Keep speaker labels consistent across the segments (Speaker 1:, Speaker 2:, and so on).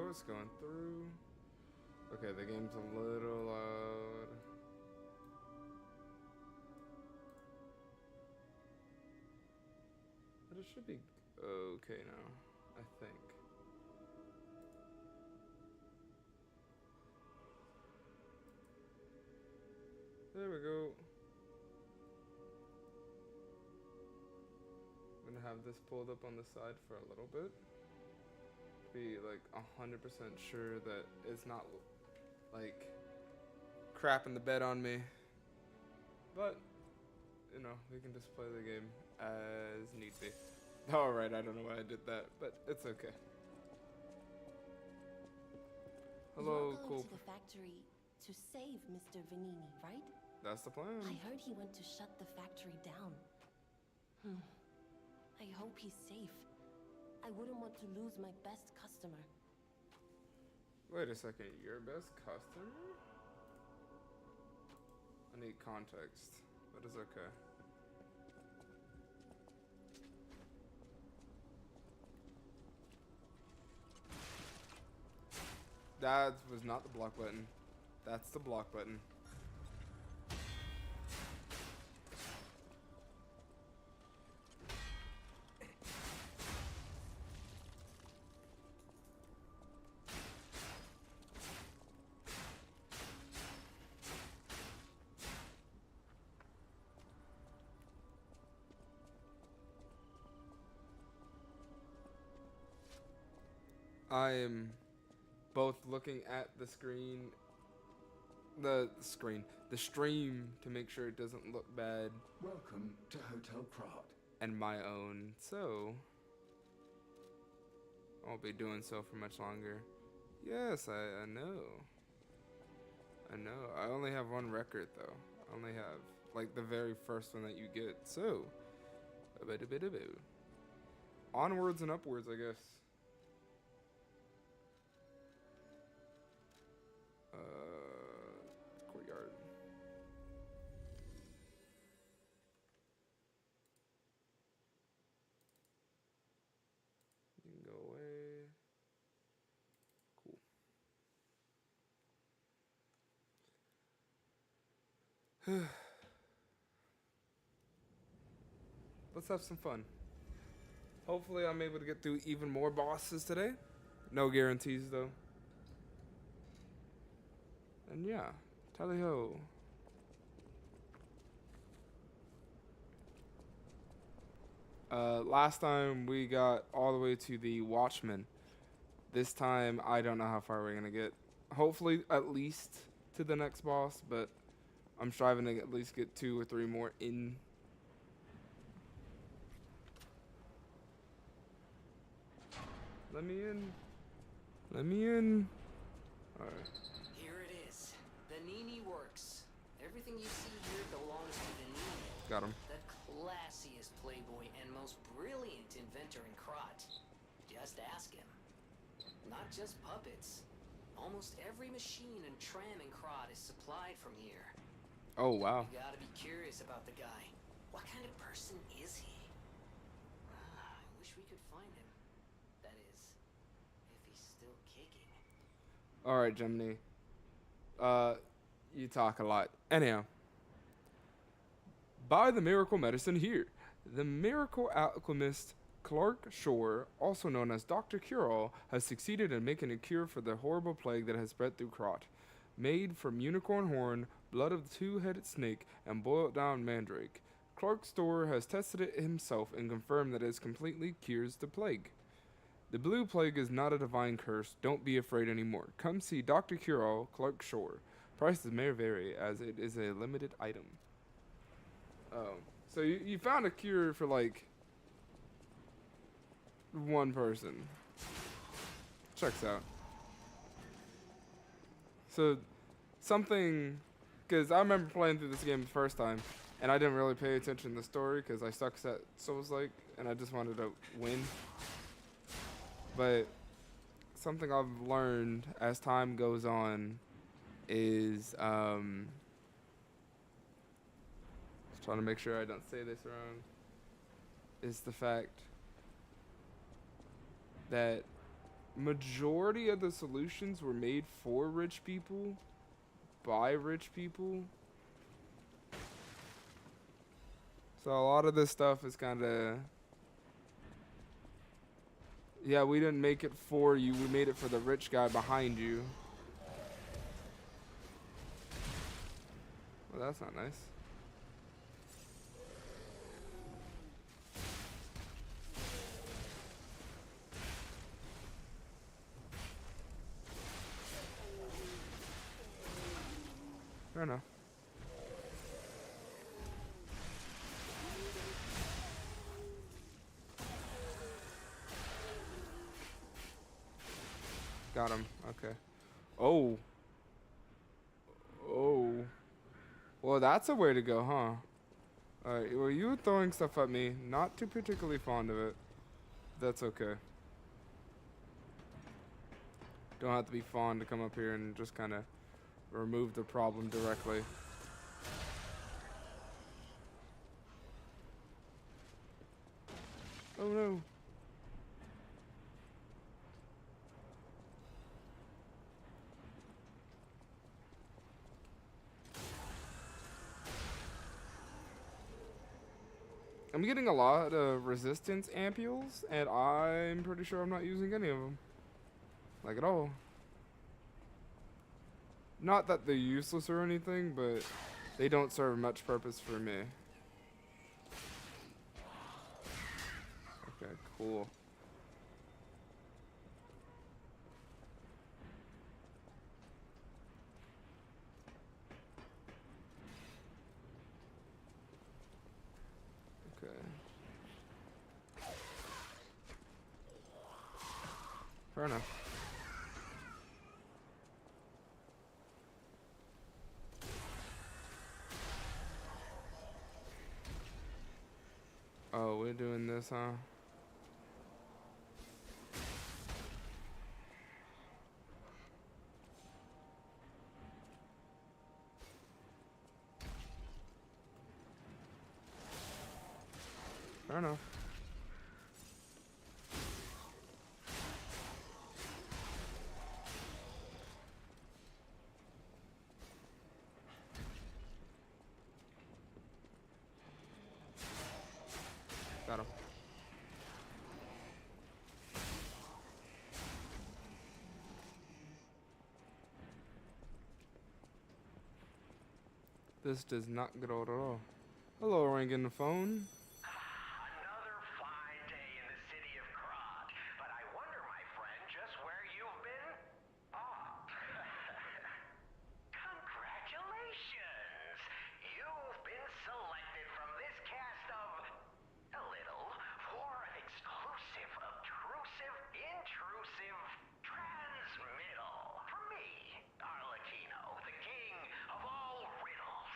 Speaker 1: go. It's going through. Okay, the game's a little loud. But it should be okay now, I think. There we go. I'm gonna have this pulled up on the side for a little bit. Be like 100% sure that it's not like crapping the bed on me. But, you know, we can just play the game as need be. Alright, I don't know why I did that, but it's okay. Hello,
Speaker 2: You're going
Speaker 1: cool.
Speaker 2: to the factory to save Mr. Vanini, right?
Speaker 1: That's the plan.
Speaker 2: I heard he went to shut the factory down. I hope he's safe. I wouldn't want to lose my best customer.
Speaker 1: Wait a second, your best customer? I need context, but it's okay. That was not the block button. That's the block button. I am both looking at the stream to make sure it doesn't look bad,
Speaker 3: Welcome to Hotel Pratt.
Speaker 1: and my own, so I won't be doing so for much longer. Yes, I know. I know. I only have one record though. I only have like the very first one that you get. So, onwards and upwards, I guess. Courtyard. You can go away. Cool. Let's have some fun. Hopefully I'm able to get through even more bosses today. No guarantees though. And yeah, tally ho. Last time we got all the way to the Watchman. This time I don't know how far we're gonna get. Hopefully at least to the next boss, but I'm striving to at least get 2 or 3 more in. Let me in. Let me in. Alright.
Speaker 4: Here it is. The Nini works. Everything you see here belongs to the Nini.
Speaker 1: Got him.
Speaker 4: The classiest playboy and most brilliant inventor in Krot. Just ask him. Not just puppets. Almost every machine and tram in Krot is supplied from here.
Speaker 1: Oh, wow.
Speaker 4: You gotta be curious about the guy. What kind of person is he? I wish we could find him. That is, if he's still kicking.
Speaker 1: Alright, Gemini. You talk a lot. Anyhow. Buy the miracle medicine here. The miracle alchemist Clark Shore, also known as Dr. Cure-All, has succeeded in making a cure for the horrible plague that has spread through Krot. Made from unicorn horn, blood of the two-headed snake, and boiled down mandrake. Clark's store has tested it himself and confirmed that it completely cures the plague. The blue plague is not a divine curse. Don't be afraid anymore. Come see Dr. Cure-All, Clark Shore. Prices may vary as it is a limited item. Oh, so you found a cure for like one person. Checks out. So something, because I remember playing through this game the first time, and I didn't really pay attention to the story because I suck at Souls-like, and I just wanted to win. But something I've learned as time goes on is just trying to make sure I don't say this wrong, is the fact that majority of the solutions were made for rich people, by rich people. So a lot of this stuff is kind of, yeah, we didn't make it for you, we made it for the rich guy behind you. Well, that's not nice. Fair enough. Got him. Okay. Oh. Oh. Well, that's a way to go, huh? Alright, well, you were throwing stuff at me. Not too particularly fond of it. That's okay. Don't have to be fond to come up here and just kind of remove the problem directly. Oh no. I'm getting a lot of resistance ampules, and I'm pretty sure I'm not using any of them. Like at all. Not that they're useless or anything, but they don't serve much purpose for me. Okay, cool. Okay. Fair enough. Oh, we're doing this, huh? Fair enough. Got him. This does not grow at all. Hello, ringing the phone.
Speaker 5: Another fine day in the city of Krog, but I wonder, my friend, just where you've been? Oh. Congratulations! You've been selected from this cast of a little for an exclusive, obtrusive, intrusive transmittal from me, Arlecchino, the king of all riddles.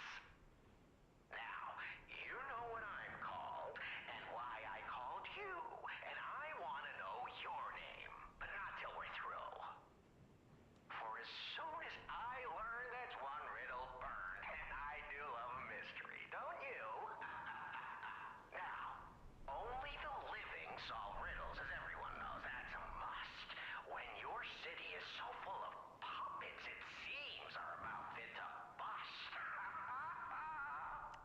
Speaker 5: Now, you know what I'm called, and why I called you, and I want to know your name, but not till we're through. For as soon as I learn that's one riddle burned, and I do love a mystery, don't you? Now, only the living solve riddles, as everyone knows. That's a must. When your city is so full of puppets, it seems are about fit to bust.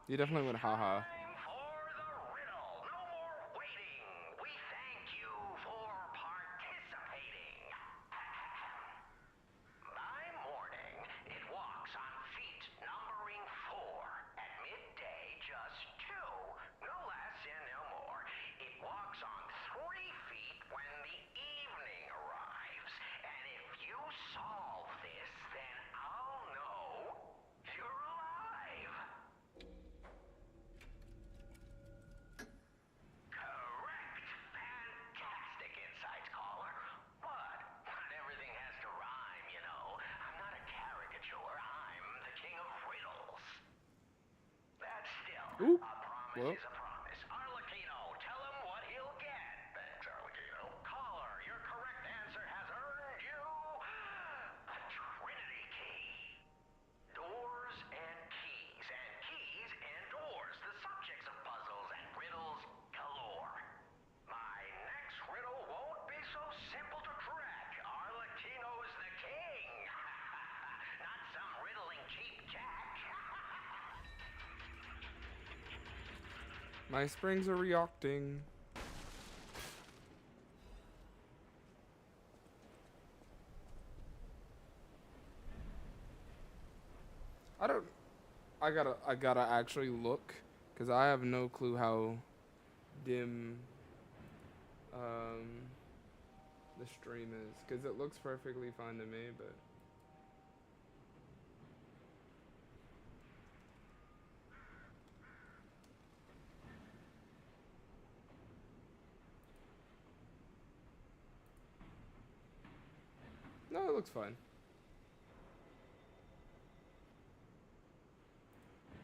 Speaker 1: You definitely went haha.
Speaker 5: Time for the riddle. No more waiting. We thank you for participating. By morning, it walks on feet numbering 4. At midday, just 2. No less and no more. It walks on 3 feet when the evening arrives. And if you solve this, then I'll know you're alive. Correct. Fantastic insights, caller. But not everything has to rhyme, you know. I'm not a caricature. I'm the king of riddles. That's still
Speaker 1: Oop.
Speaker 5: a promise
Speaker 1: Well.
Speaker 5: is a promise. Arlecchino, tell him what he'll get. Thanks, Arlecchino. Caller, your correct answer has earned you a Trinity key. Doors and keys and doors, the subjects of puzzles and riddles galore. My next riddle won't be so simple to crack.
Speaker 1: My springs are reacting. I gotta actually look, cause I have no clue how dim the stream is, cause it looks perfectly fine to me, but no, it looks fine.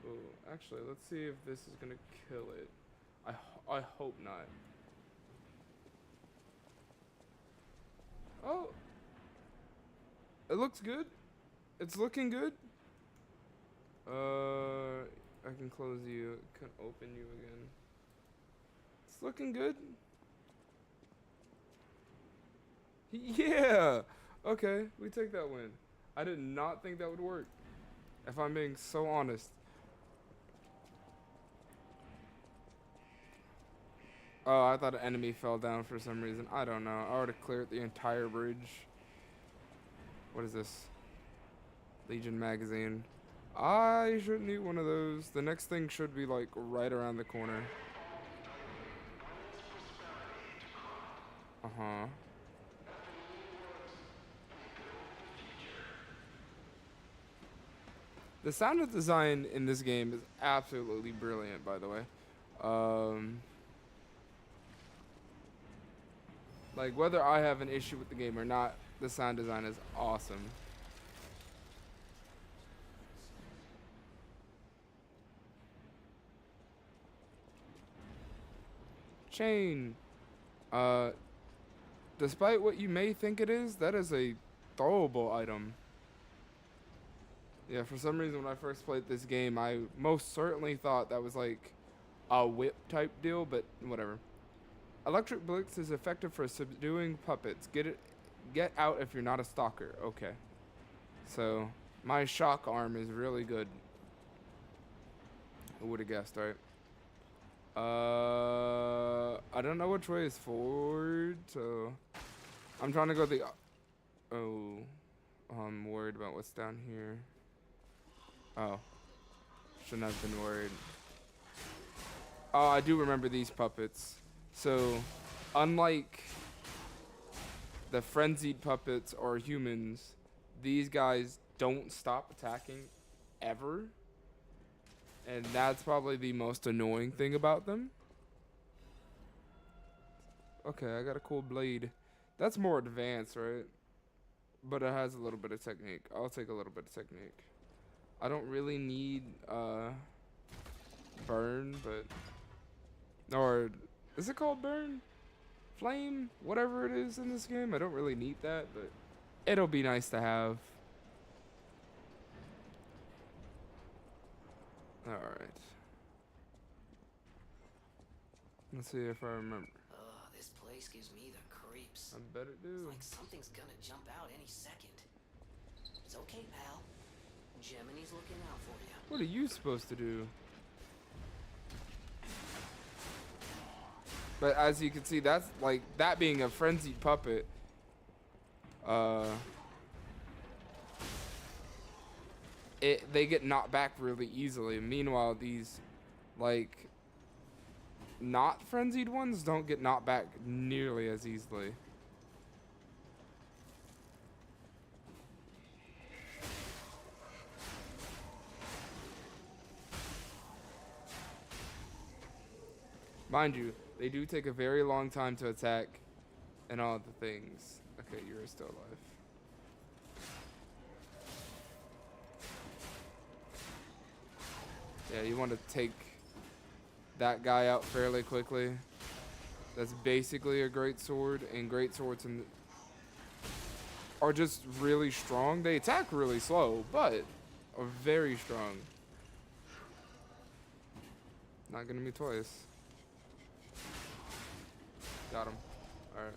Speaker 1: Oh, actually, let's see if this is gonna kill it. I hope not. Oh, it looks good. It's looking good. I can close you. Can open you again. It's looking good. Yeah. Okay, we take that win. I did not think that would work, if I'm being so honest. Oh, I thought an enemy fell down for some reason. I don't know. I already cleared the entire bridge. What is this? Legion magazine. I shouldn't need one of those. The next thing should be like right around the corner. Uh-huh. The sound design in this game is absolutely brilliant, by the way. Like, whether I have an issue with the game or not, the sound design is awesome. Chain. Despite what you may think it is, that is a throwable item. Yeah, for some reason when I first played this game, I most certainly thought that was like a whip type deal, but whatever. Electric Blitz is effective for subduing puppets. Get out if you're not a stalker. Okay. So, my shock arm is really good. Who would have guessed, right? I don't know which way is forward, so I'm trying to go the oh, I'm worried about what's down here. Oh. Shouldn't have been worried. Oh, I do remember these puppets. So, unlike the frenzied puppets or humans, these guys don't stop attacking ever. And that's probably the most annoying thing about them. Okay, I got a cool blade. That's more advanced, right? But it has a little bit of technique. I'll take a little bit of technique. I don't really need burn, but or is it called burn? Flame? Whatever it is in this game. I don't really need that, but it'll be nice to have. Alright. Let's see if I remember.
Speaker 4: This place gives me the creeps.
Speaker 1: I bet it do.
Speaker 4: It's like something's gonna jump out any second. It's okay, pal. Gemini's looking out for you.
Speaker 1: What are you supposed to do? But as you can see, that's like that being a frenzied puppet. They get knocked back really easily. Meanwhile, these like not frenzied ones don't get knocked back nearly as easily. Mind you, they do take a very long time to attack and all the things. Okay, you're still alive. Yeah, you want to take that guy out fairly quickly. That's basically a great sword, and great swords are just really strong. They attack really slow, but are very strong. Not gonna be twice. Got him. Alright.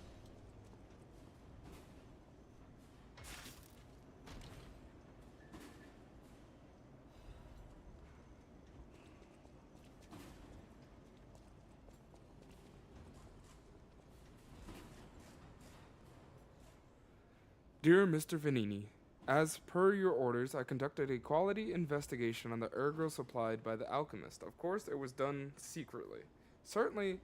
Speaker 1: Dear Mr. Vanini, as per your orders, I conducted a quality investigation on the ergo supplied by the alchemist. Of course, it was done secretly. Certainly,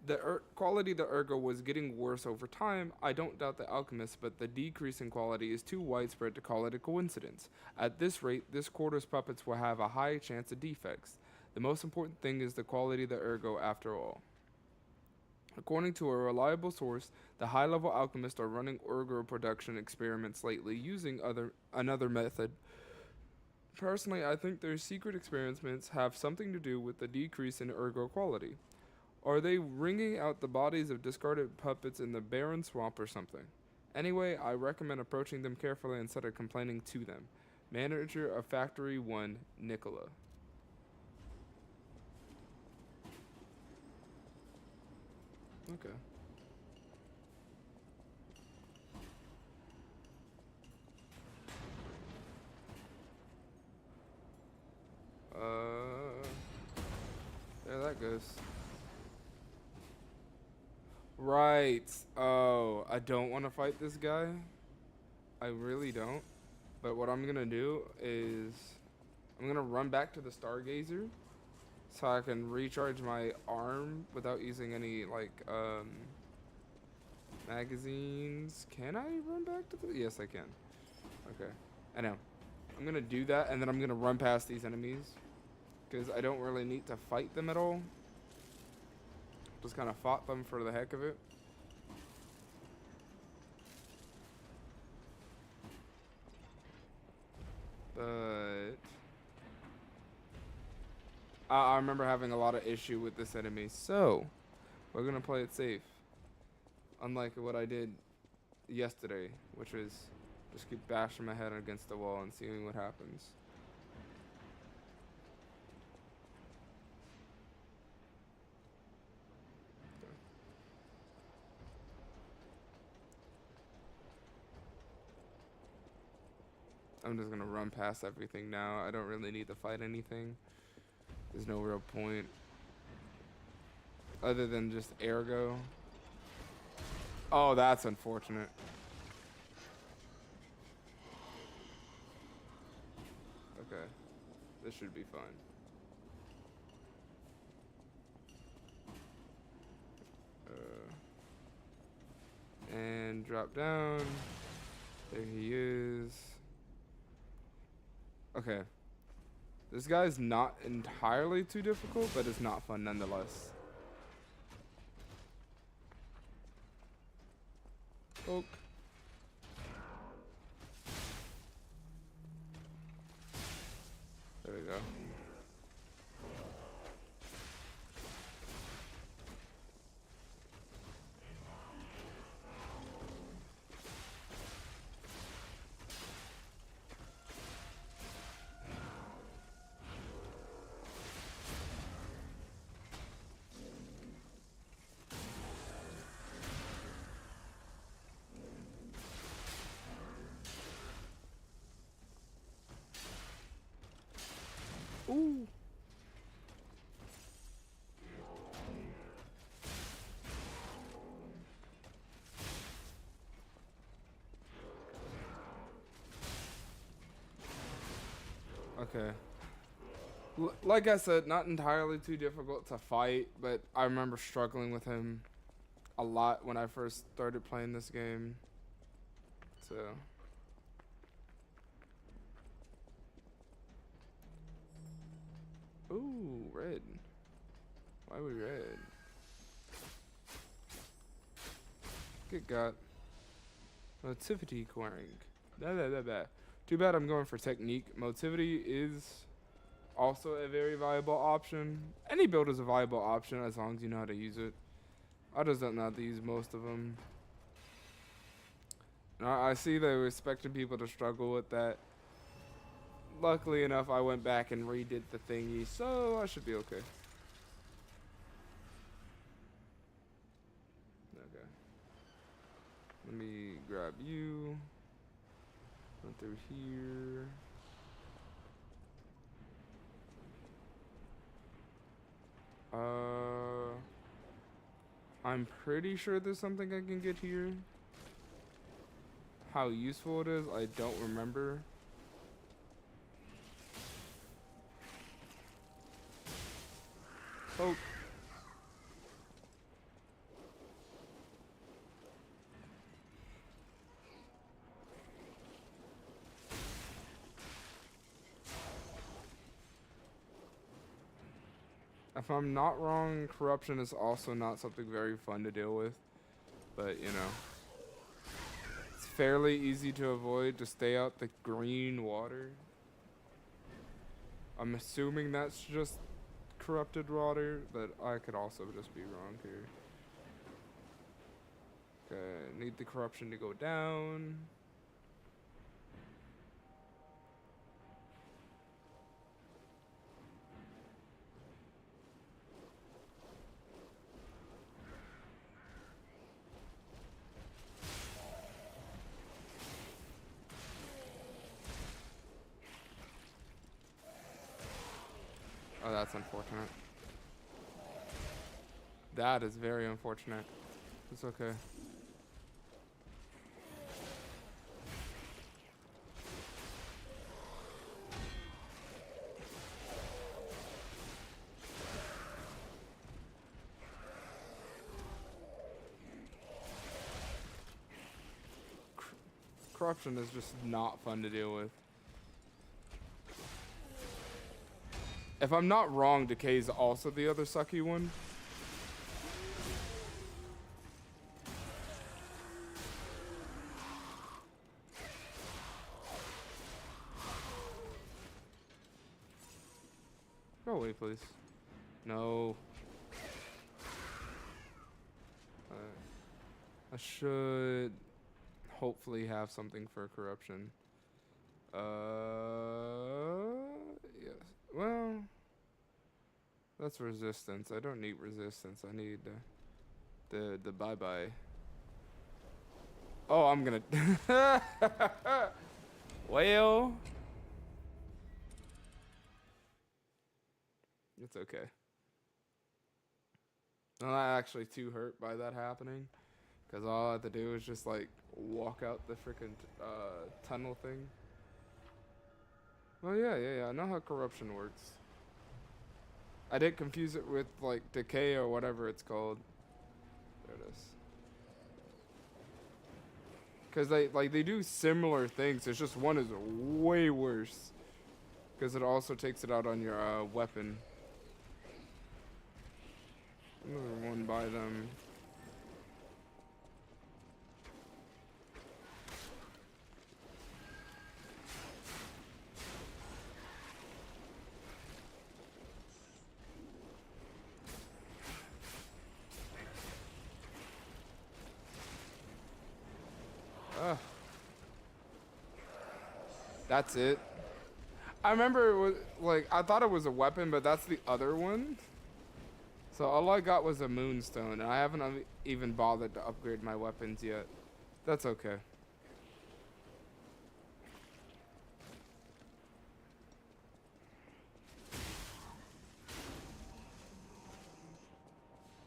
Speaker 1: the quality of the ergo was getting worse over time. I don't doubt the alchemist, but the decrease in quality is too widespread to call it a coincidence. At this rate, this quarter's puppets will have a high chance of defects. The most important thing is the quality of the ergo after all. According to a reliable source, the high-level alchemists are running ergo production experiments lately using another method. Personally, I think their secret experiments have something to do with the decrease in ergo quality. Are they wringing out the bodies of discarded puppets in the barren swamp or something? Anyway, I recommend approaching them carefully instead of complaining to them. Manager of Factory 1, Nicola. Okay. There that goes. Right. Oh, I don't want to fight this guy. I really don't. But what I'm gonna do is I'm gonna run back to the Stargazer so I can recharge my arm without using any magazines. Can I run back to the? Yes, I can. Okay, I know. I'm gonna do that, and then I'm gonna run past these enemies because I don't really need to fight them at all. Just kind of fought them for the heck of it. But I remember having a lot of issue with this enemy, so we're gonna play it safe. Unlike what I did yesterday, which is just keep bashing my head against the wall and seeing what happens. I'm just gonna run past everything now. I don't really need to fight anything. There's no real point. Other than just ergo. Oh, that's unfortunate. Okay. This should be fine. And drop down. There he is. Okay. This guy's not entirely too difficult, but it's not fun nonetheless. Poke. There we go. Ooh. Okay. Like I said, not entirely too difficult to fight, but I remember struggling with him a lot when I first started playing this game. So. Ooh, red. Why are we red? Good God. Motivity coring. Too bad I'm going for technique. Motivity is also a very viable option. Any build is a viable option as long as you know how to use it. I just don't know how to use most of them. I see they're expecting people to struggle with that. Luckily enough, I went back and redid the thingy, so I should be okay. Okay. Let me grab you. Run through here. I'm pretty sure there's something I can get here. how useful it is, I don't remember. Oh. If I'm not wrong, corruption is also not something very fun to deal with. But, you know. It's fairly easy to avoid to stay out the green water. I'm assuming that's just corrupted water, but I could also just be wrong here. Okay, need the corruption to go down. Oh, that's unfortunate. That is very unfortunate. It's okay. Corruption is just not fun to deal with. If I'm not wrong, Decay is also the other sucky one. Go away, please. No. I should hopefully have something for corruption. Yes. Well, that's resistance. I don't need resistance. I need the bye-bye. Oh, I'm gonna. Well, it's okay. I'm not actually too hurt by that happening, because all I had to do was just like walk out the freaking tunnel thing. Well, yeah. I know how corruption works. I did confuse it with like decay or whatever it's called. There it is. Because they do similar things. It's just one is way worse. Because it also takes it out on your weapon. Another one by them. That's it. I remember it was like I thought it was a weapon, but that's the other one. So all I got was a moonstone, and I haven't even bothered to upgrade my weapons yet. That's okay.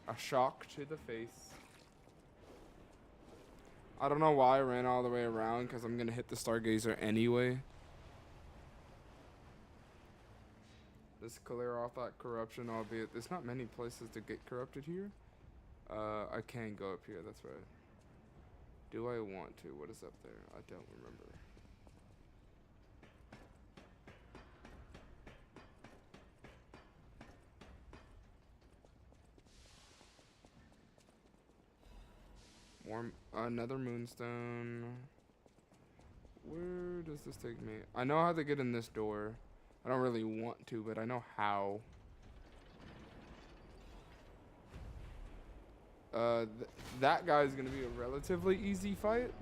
Speaker 1: A shock to the face. I don't know why I ran all the way around, because I'm going to hit the Stargazer anyway. Let's clear off that corruption, albeit there's not many places to get corrupted here. I can go up here, that's right. Do I want to? What is up there? I don't remember. Another moonstone. Where does this take me? I know how to get in this door. I don't really want to, but I know how. That guy's gonna be a relatively easy fight.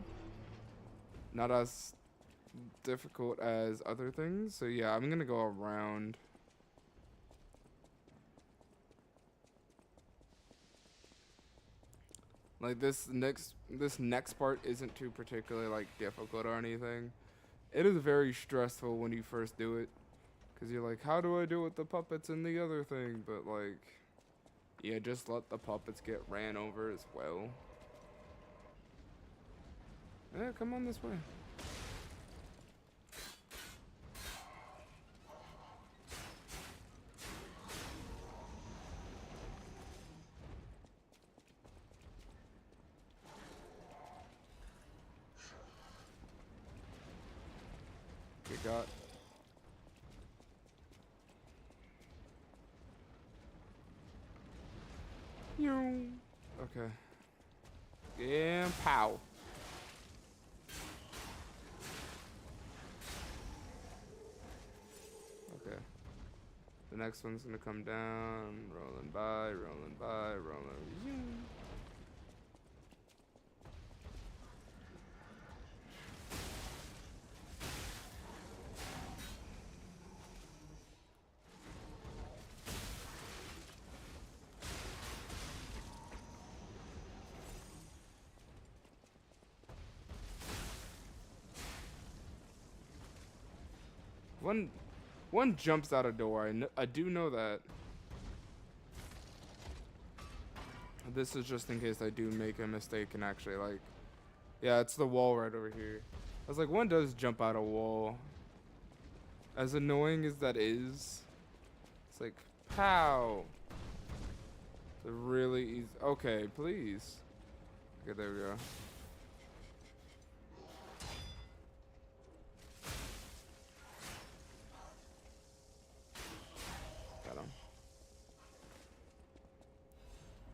Speaker 1: Not as difficult as other things. So yeah, I'm gonna go around. Like this next part isn't too particularly like difficult or anything. It is very stressful when you first do it, cause you're like, how do I deal with the puppets and the other thing? But like, yeah, just let the puppets get ran over as well. Yeah, come on this way. We got. Okay. Yeah, pow. Okay. The next one's gonna come down, rolling by, rolling by, rolling. One jumps out a door. I do know that. This is just in case I do make a mistake and actually like, yeah, it's the wall right over here. I was like, one does jump out a wall. As annoying as that is, it's like, pow. It's really easy. Okay, please. Okay, there we go. Got him.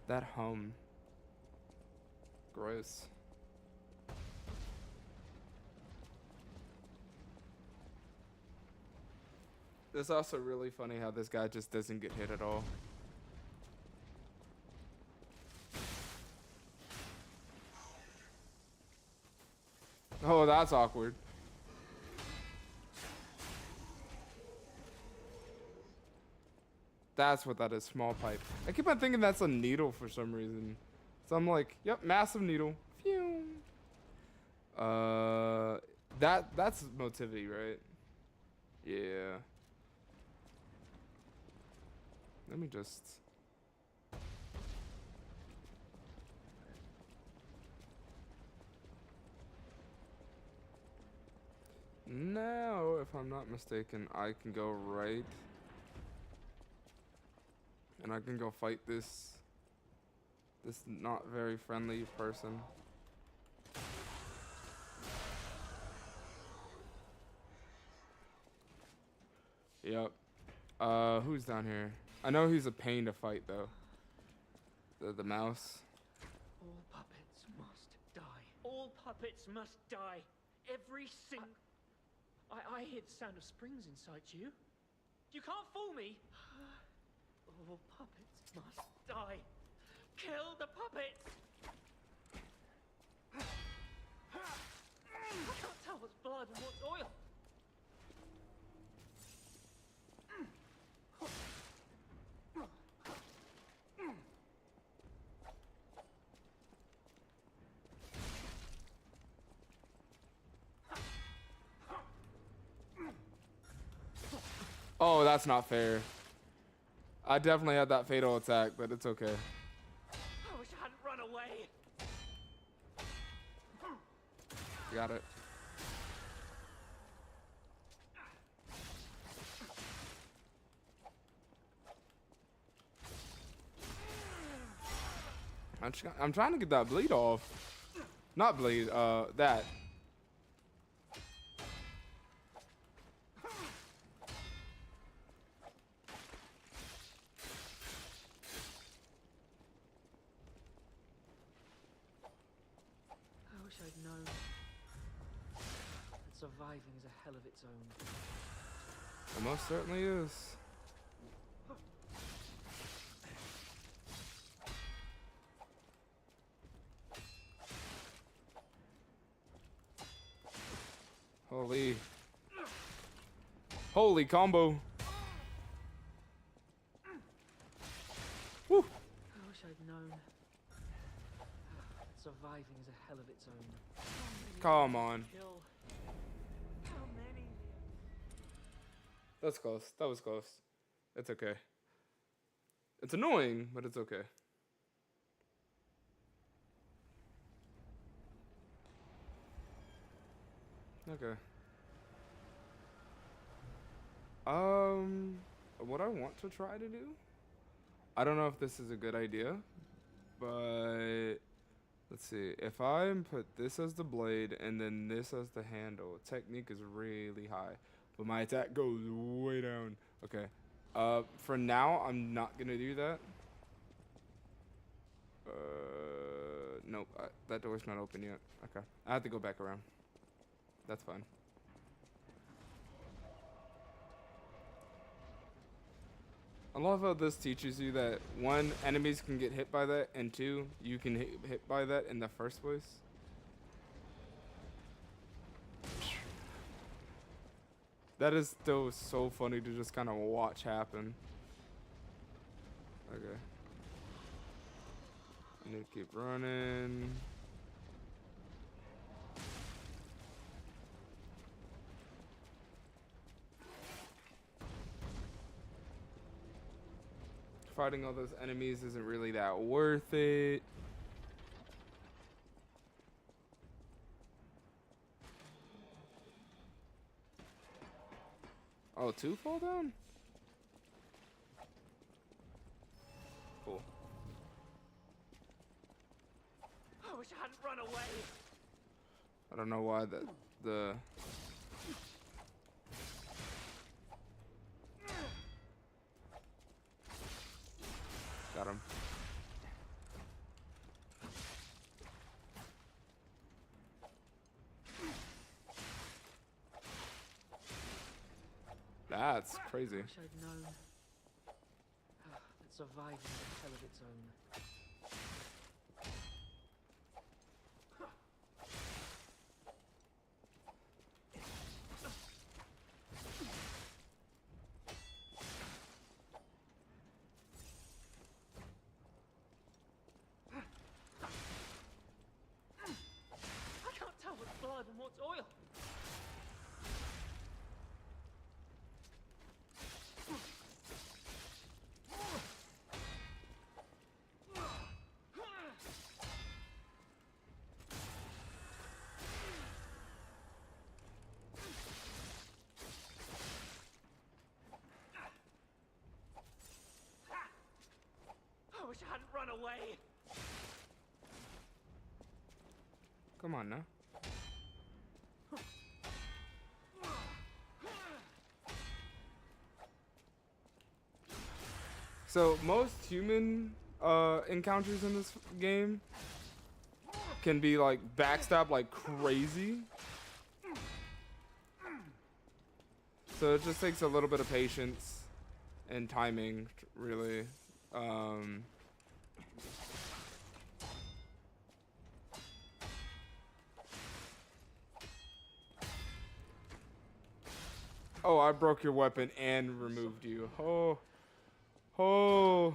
Speaker 1: That hum. Gross. It's also really funny how this guy just doesn't get hit at all. Oh, that's awkward. That's what that is, small pipe. I keep on thinking that's a needle for some reason. So I'm like, yep, massive needle. Phew. That's motivity, right? Yeah. Let me just. Now, if I'm not mistaken, I can go right. And I can go fight this not very friendly person. Yep. Who's down here? I know he's a pain to fight though. The mouse.
Speaker 6: All puppets must die. All puppets must die. Every single... I hear the sound of springs inside you. You can't fool me. All puppets must die. Kill the puppets. I can't tell what's blood and what's oil.
Speaker 1: Oh, that's not fair. I definitely had that fatal attack, but it's okay.
Speaker 6: I wish I hadn't run away.
Speaker 1: Got it. I'm trying to get that bleed off. Not bleed, that.
Speaker 6: I wish I'd known that surviving is a hell of its own.
Speaker 1: It most certainly is. Holy combo. Woo.
Speaker 6: I wish I'd known that surviving is a hell of its own.
Speaker 1: Come on.
Speaker 6: Kill. How many?
Speaker 1: That's close. That was close. It's okay. It's annoying, but it's okay. Okay. What I want to try to do? I don't know if this is a good idea, but let's see. If I put this as the blade and then this as the handle, technique is really high, but my attack goes way down. Okay. For now, I'm not gonna do that. Nope. That door's not open yet. Okay. I have to go back around. That's fine. I love how this teaches you that one, enemies can get hit by that, and two, you can hit by that in the first place. That is still so funny to just kind of watch happen. Okay. I need to keep running. Fighting all those enemies isn't really that worth it. Oh, 2 fall down? Cool.
Speaker 6: I wish I hadn't run away.
Speaker 1: I don't know why the got him. That's crazy.
Speaker 6: I wish I'd known that surviving is a hell of its own. I can't tell what's blood and what's oil. I wish I hadn't run away.
Speaker 1: Come on now. So most human encounters in this game can be like backstabbed like crazy. So it just takes a little bit of patience and timing, really. Oh, I broke your weapon and removed you. Oh. Oh.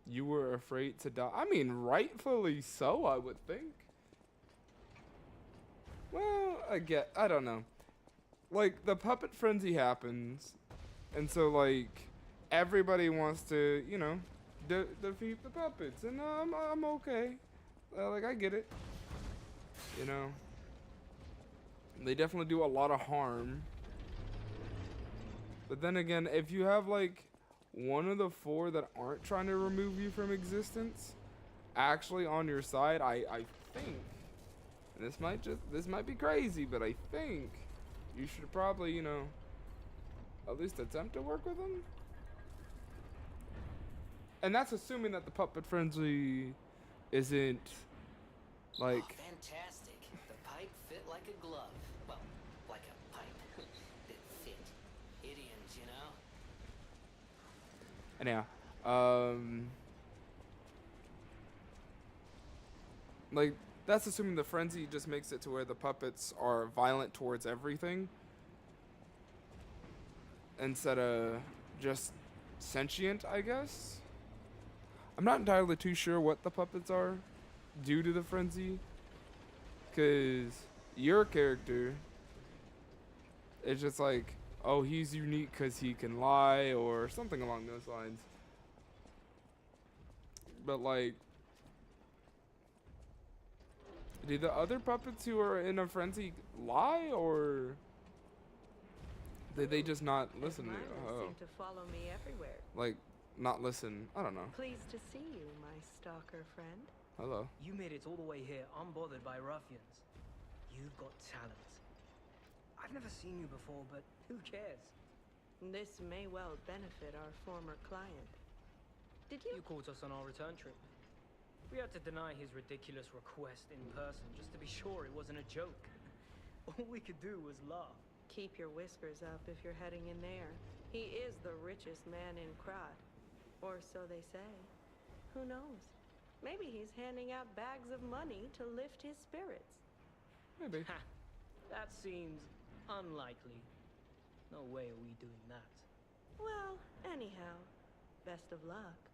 Speaker 1: You were afraid to die. I mean, rightfully so, I would think. Well, I don't know. Like, the puppet frenzy happens, and so, like, everybody wants to, you know, defeat the puppets, and I'm okay. Like, I get it. You know. They definitely do a lot of harm. But then again, if you have like one of the 4 that aren't trying to remove you from existence actually on your side, I think, and this might be crazy, but I think you should probably, you know, at least attempt to work with them. And that's assuming that the puppet frenzy isn't like
Speaker 4: Fantastic. The pipe fit like a glove. Well, like a pipe that fit. Idioms, you know?
Speaker 1: anyhow, like that's assuming the frenzy just makes it to where the puppets are violent towards everything instead of just sentient, I guess. I'm not entirely too sure what the puppets are due to the frenzy, because your character is just like, oh, he's unique because he can lie or something along those lines. But like, Did the other puppets who are in a frenzy lie, or did they just not listen to you?
Speaker 7: Admirers
Speaker 1: Oh.
Speaker 7: seem to follow me everywhere.
Speaker 1: Like, not listen. I don't know.
Speaker 7: Pleased to see you, my stalker friend.
Speaker 1: Hello.
Speaker 8: You made it all the way here unbothered by ruffians. You've got talent. I've never seen you before, but who cares?
Speaker 7: This may well benefit our former client. Did you?
Speaker 8: You caught us on our return trip. We had to deny his ridiculous request in person just to be sure it wasn't a joke. All we could do was laugh.
Speaker 7: Keep your whiskers up if you're heading in there. He is the richest man in Krat. Or so they say. Who knows? Maybe he's handing out bags of money to lift his spirits.
Speaker 1: Maybe.
Speaker 8: Ha! That seems unlikely. No way are we doing that.
Speaker 7: Well, anyhow, best of luck.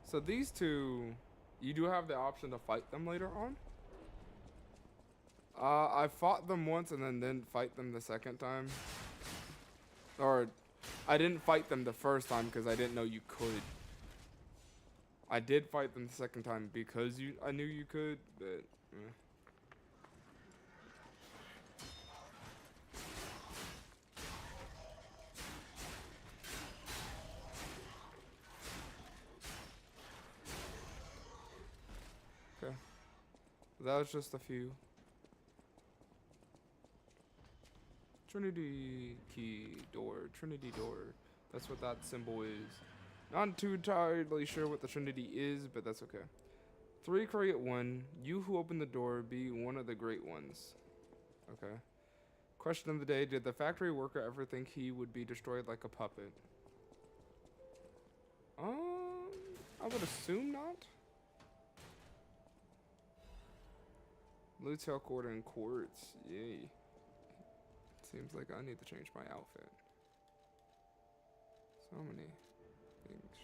Speaker 1: So these two, you do have the option to fight them later on. I fought them once and then didn't fight them the second time. Or, I didn't fight them the first time because I didn't know you could. I did fight them the second time because I knew you could, but... Okay. That was just a few. Trinity key door. Trinity door. That's what that symbol is. Not too entirely sure what the Trinity is, but that's okay. 3 create 1. You who open the door be one of the great ones. Okay. Question of the day. Did the factory worker ever think he would be destroyed like a puppet? I would assume not. Blue tail cord and quartz. Yay. Seems like I need to change my outfit. So many things.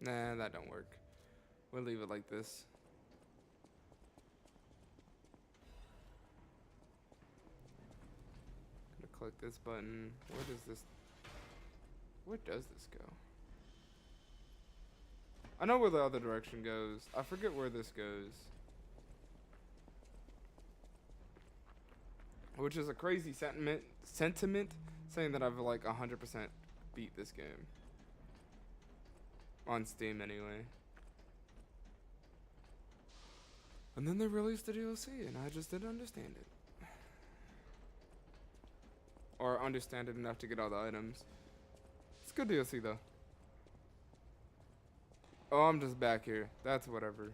Speaker 1: Nah, that don't work. We'll leave it like this. Gonna click this button. Where does this go? I know where the other direction goes. I forget where this goes. Which is a crazy sentiment saying that I've like 100% beat this game. On Steam anyway. And then they released the DLC and I just didn't understand it. Or understand it enough to get all the items. It's good DLC though. Oh, I'm just back here. That's whatever.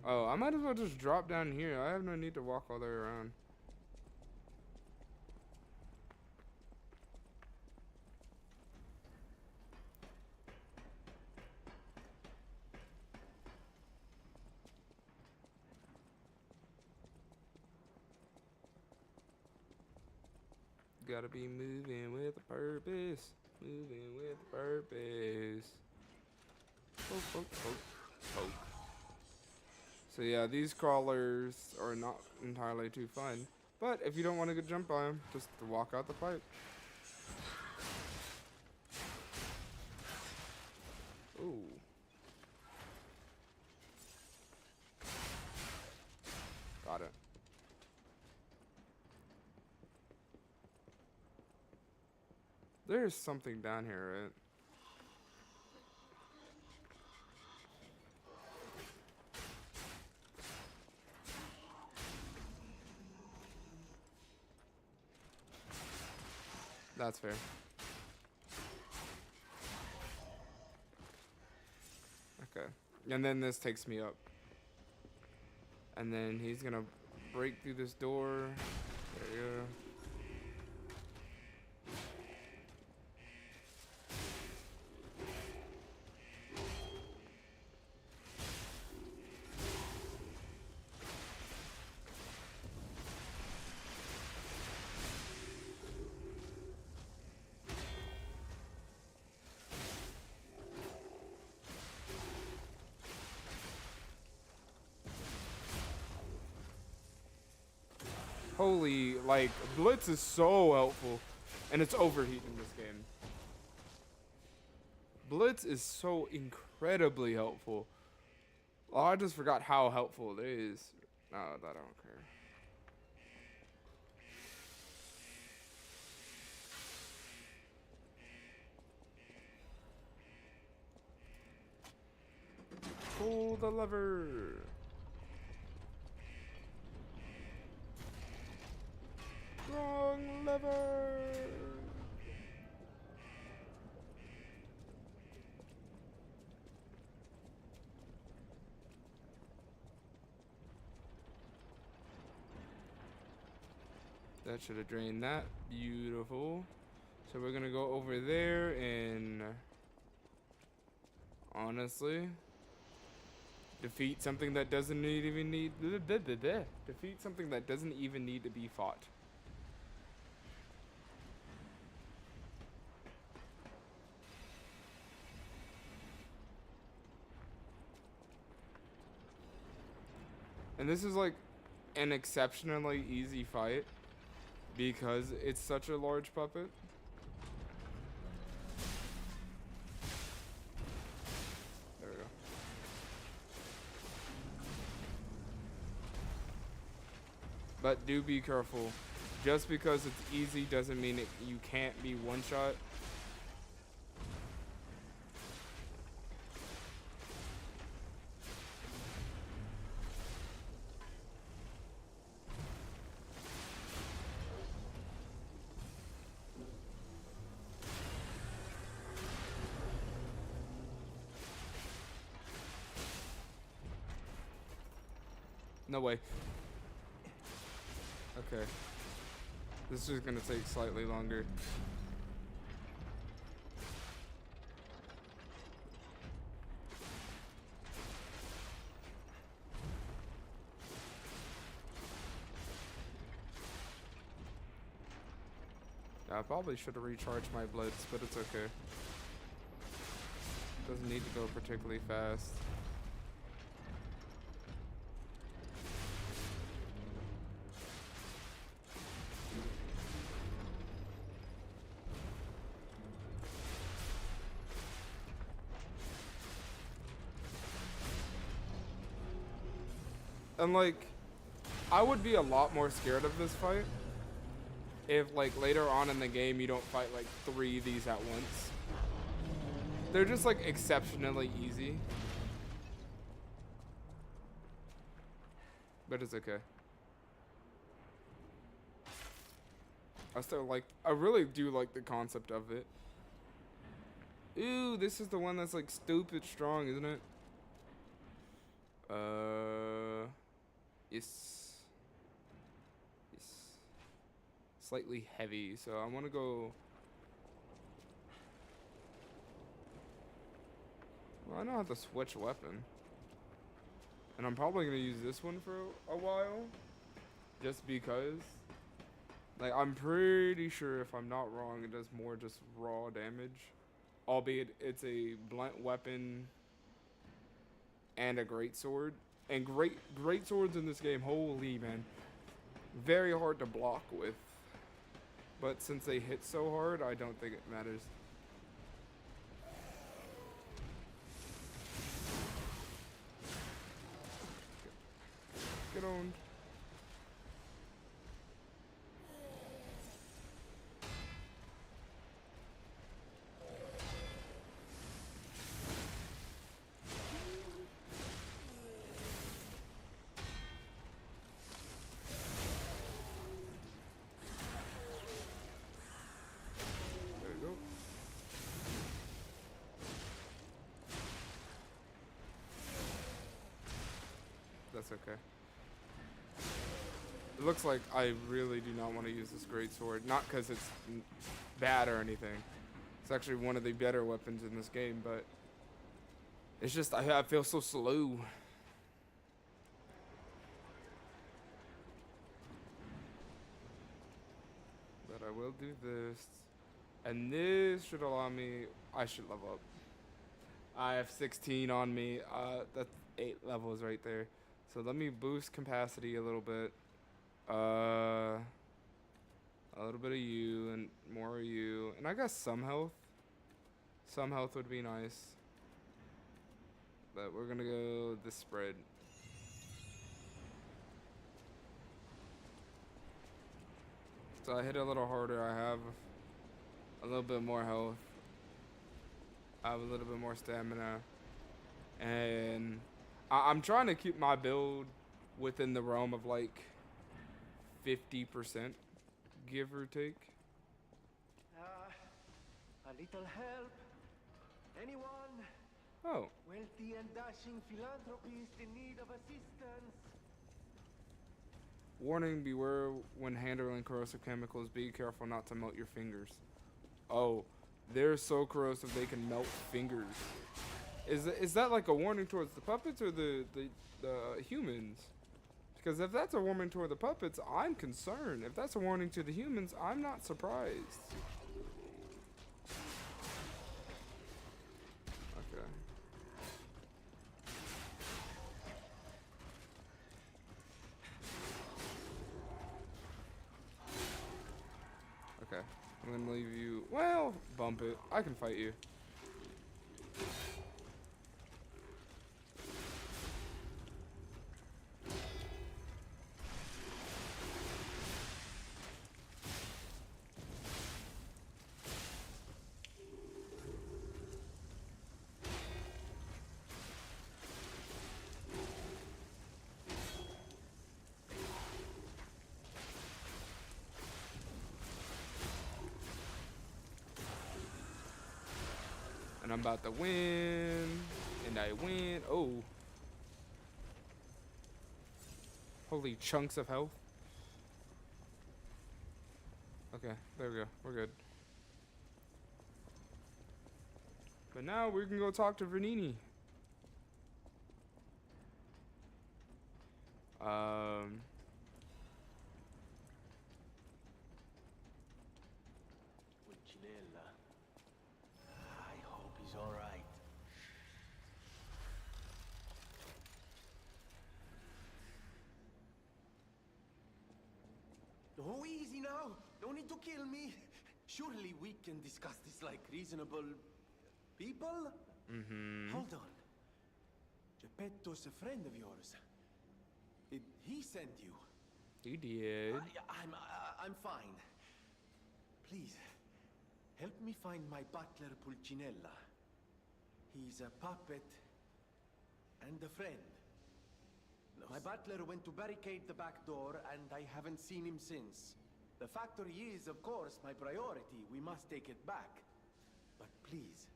Speaker 1: Oh, I might as well just drop down here. I have no need to walk all the way around. Gotta be moving with a purpose. Moving with a purpose. Poke, poke, poke, poke. So yeah, these crawlers are not entirely too fun. But if you don't want to jump by them, just walk out the pipe. Ooh. Got it. There's something down here, right? That's fair. Okay. And then this takes me up. And then he's gonna break through this door. There you go. Holy, like, Blitz is so helpful. And it's overheating in this game. Blitz is so incredibly helpful. Oh, I just forgot how helpful it is. No, I don't care. Pull the lever. Wrong lever. That should have drained that. Beautiful. So we're gonna go over there and honestly defeat something that doesn't even need defeat something that doesn't even need to be fought. And this is like an exceptionally easy fight because it's such a large puppet. There we go. But do be careful. Just because it's easy doesn't mean you can't be one shot. No way. Okay. This is gonna take slightly longer. I probably should have recharged my blitz, but it's okay. Doesn't need to go particularly fast. And like, I would be a lot more scared of this fight if like later on in the game you don't fight like 3 of these at once. They're just like exceptionally easy. But it's okay. I really do like the concept of it. Ooh, this is the one that's like stupid strong, isn't it? It's slightly heavy, so I want to go. Well, I know how to switch weapon, and I'm probably gonna use this one for a while, just because. Like, I'm pretty sure, if I'm not wrong, it does more just raw damage, albeit it's a blunt weapon and a great sword. And great swords in this game, holy man, very hard to block with. But since they hit so hard, I don't think it matters. Get on. That's okay. It looks like I really do not want to use this great sword. Not because it's bad or anything. It's actually one of the better weapons in this game, but it's just I feel so slow. But I will do this. And this should allow me, I should level up. I have 16 on me. That's 8 levels right there. So let me boost capacity a little bit. little bit of you and more of you. And I guess some health. Some health would be nice. But we're gonna go this spread. So I hit a little harder. I have a little bit more health. I have a little bit more stamina. And I'm trying to keep my build within the realm of like 50%, give or take.
Speaker 5: A little help? Anyone?
Speaker 1: Oh.
Speaker 5: Wealthy and dashing philanthropist in need of assistance?
Speaker 1: Warning, beware when handling corrosive chemicals. Be careful not to melt your fingers. Oh, they're so corrosive they can melt fingers. Is that like a warning towards the puppets or the humans? Because if that's a warning toward the puppets, I'm concerned. If that's a warning to the humans, I'm not surprised. Okay. Okay. I'm gonna leave you. Well, bump it. I can fight you. And I'm about to win. And I win. Oh. Holy chunks of health. Okay, there we go. We're good. But now we can go talk to Vernini.
Speaker 5: Pulcinella. I hope he's all right. Oh, easy now. Don't need to kill me. Surely we can discuss this like reasonable people?
Speaker 1: Mm-hmm.
Speaker 5: Hold on. Geppetto's a friend of yours. Did he send you?
Speaker 1: He did.
Speaker 5: I'm fine. Please, help me find my butler Pulcinella. He's a puppet and a friend. My butler went to barricade the back door, and I haven't seen him since. The factory is, of course, my priority. We must take it back. But please,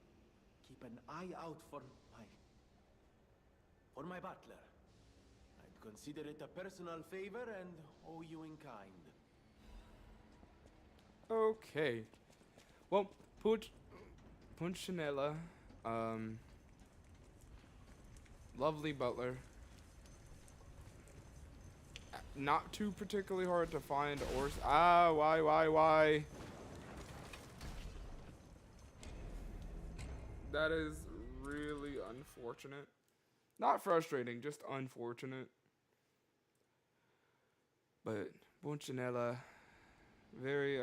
Speaker 5: keep an eye out for my butler. I'd consider it a personal favor and owe you in kind.
Speaker 1: Okay. Well, Punchinella, lovely butler. Not too particularly hard to find or why? That is really unfortunate. Not frustrating, just unfortunate. But Punchinella, very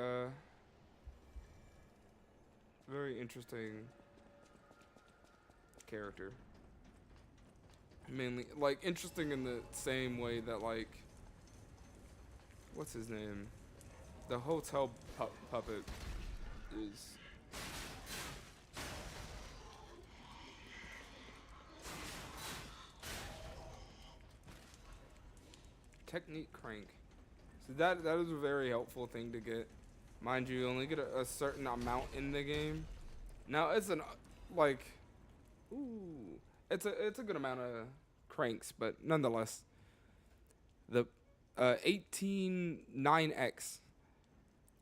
Speaker 1: interesting character. Mainly, like, interesting in the same way that, like, what's his name? The hotel puppet is. Technique crank. So that is a very helpful thing to get. Mind you, you only get a certain amount in the game. Now it's an like, ooh, it's a good amount of cranks, but nonetheless, the 189X.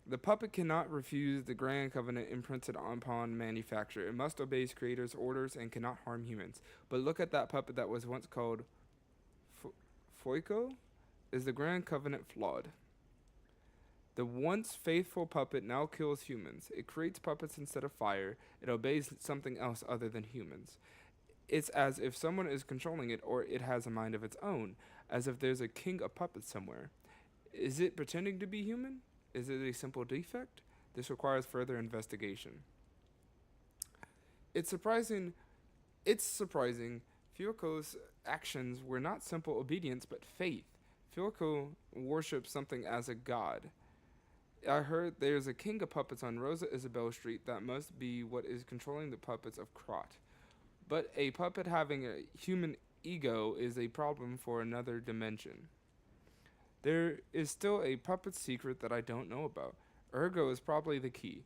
Speaker 1: The puppet cannot refuse the Grand Covenant imprinted upon manufacture. It must obey its creator's orders and cannot harm humans. But look at that puppet that was once called Foiko. Is the Grand Covenant flawed? The once faithful puppet now kills humans. It creates puppets instead of fire. It obeys something else other than humans. It's as if someone is controlling it, or it has a mind of its own, as if there's a king of puppets somewhere. Is it pretending to be human? Is it a simple defect? This requires further investigation. It's surprising Fioco's actions were not simple obedience but faith. Fioco worships something as a god. I heard there's a king of puppets on Rosa Isabel Street that must be what is controlling the puppets of Krot. But a puppet having a human ego is a problem for another dimension. There is still a puppet secret that I don't know about. Ergo is probably the key.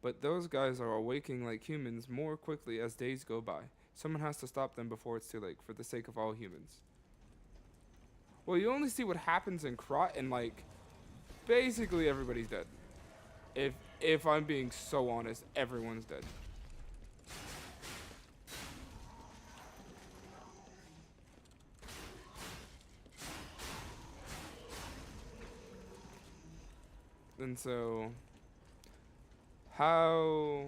Speaker 1: But those guys are awaking like humans more quickly as days go by. Someone has to stop them before it's too late, for the sake of all humans. Well, you only see what happens in Krot, and like, basically everybody's dead. If I'm being so honest, everyone's dead. And so, how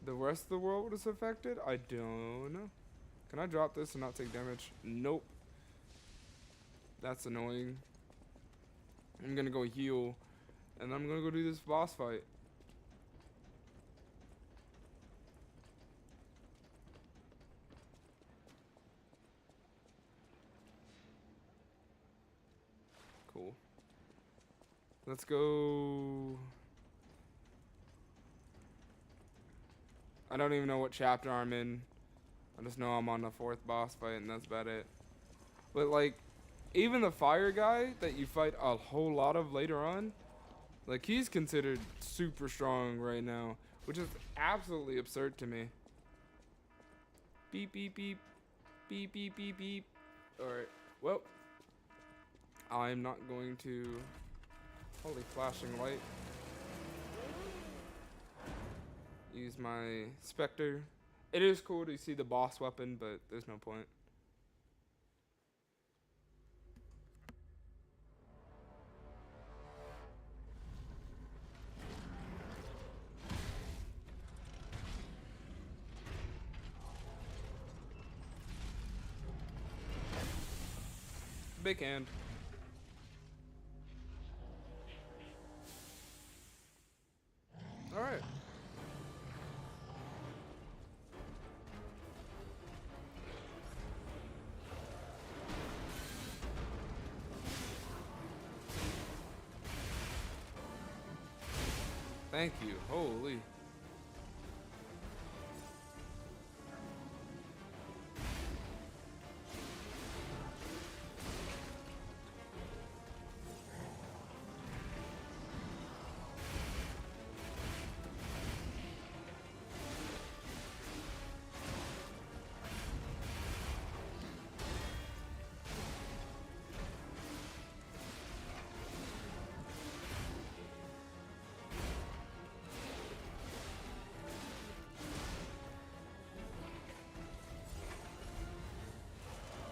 Speaker 1: the rest of the world is affected, I don't know. Can I drop this and not take damage? Nope. That's annoying. I'm gonna go heal, and I'm gonna go do this boss fight. Cool. Let's go. I don't even know what chapter I'm in. I just know I'm on the 4th boss fight, and that's about it. But like, even the fire guy that you fight a whole lot of later on, like, he's considered super strong right now, which is absolutely absurd to me. Beep, beep, beep. Beep, beep, beep, beep. Alright, well, I'm not going to... Holy flashing light. Use my Spectre. It is cool to see the boss weapon, but there's no point. Big hand. All right. Thank you. Holy.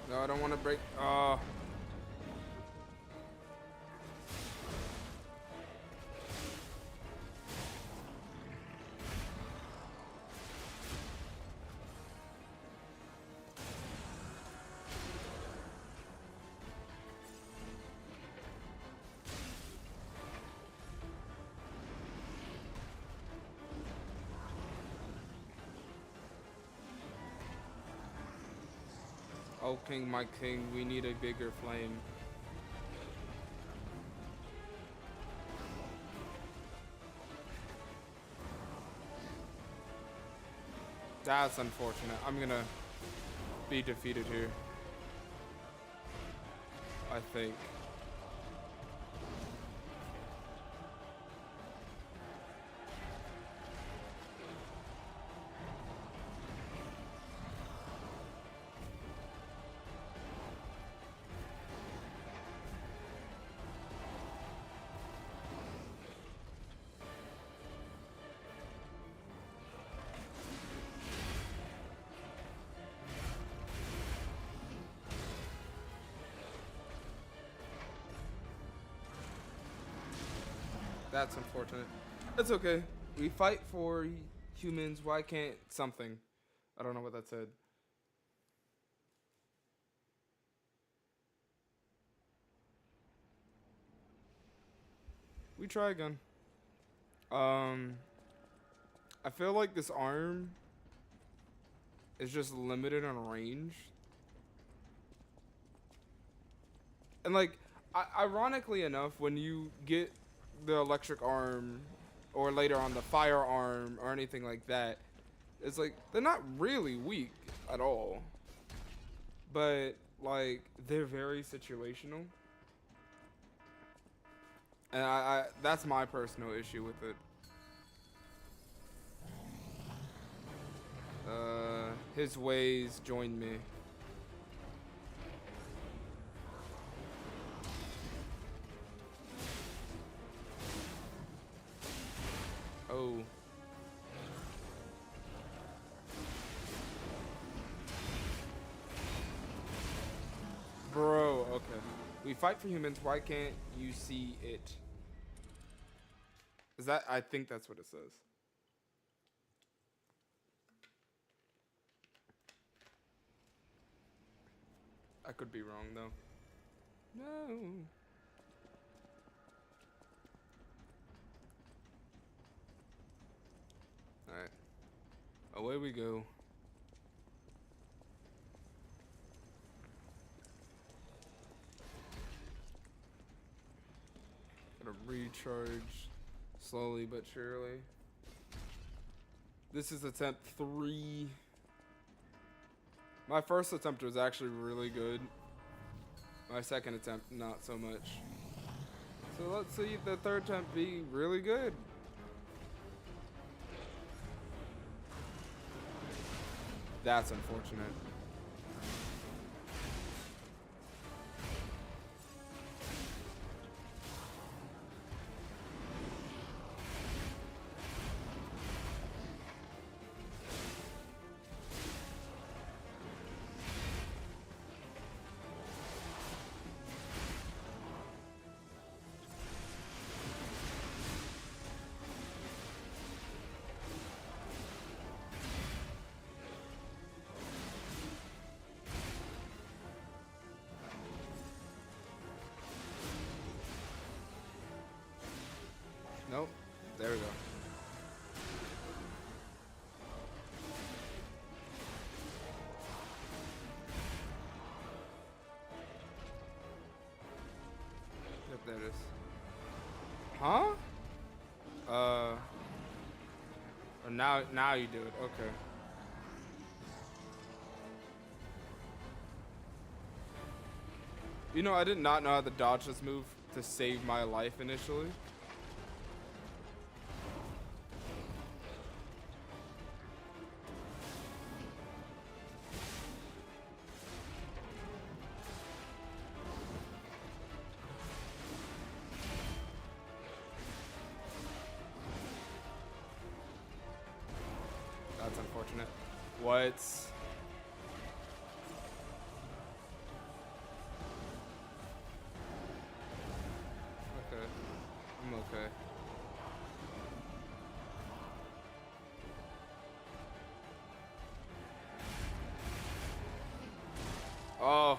Speaker 1: No, I don't want to break. Oh, king, my king, we need a bigger flame. That's unfortunate. I'm gonna be defeated here, I think. That's unfortunate. It's okay. We fight for humans. Why can't something? I don't know what that said. we try again. I feel like this arm is just limited on range. And like, ironically enough, when you get the electric arm, or later on the firearm, or anything like that, it's like, they're not really weak at all. But, like, they're very situational. And that's my personal issue with it. His ways join me. Oh. Bro, okay. We fight for humans, why can't you see it? Is that, I think that's what it says. I could be wrong though. No. Alright. Away we go. Gotta recharge slowly but surely. This is attempt 3. My first attempt was actually really good. My second attempt, not so much. So let's see the third attempt be really good. That's unfortunate. Nope. There we go. Yep, there it is. Huh? Now you do it. Okay. You know, I did not know how to dodge this move to save my life initially. That's unfortunate. What? Okay. I'm okay. Oh.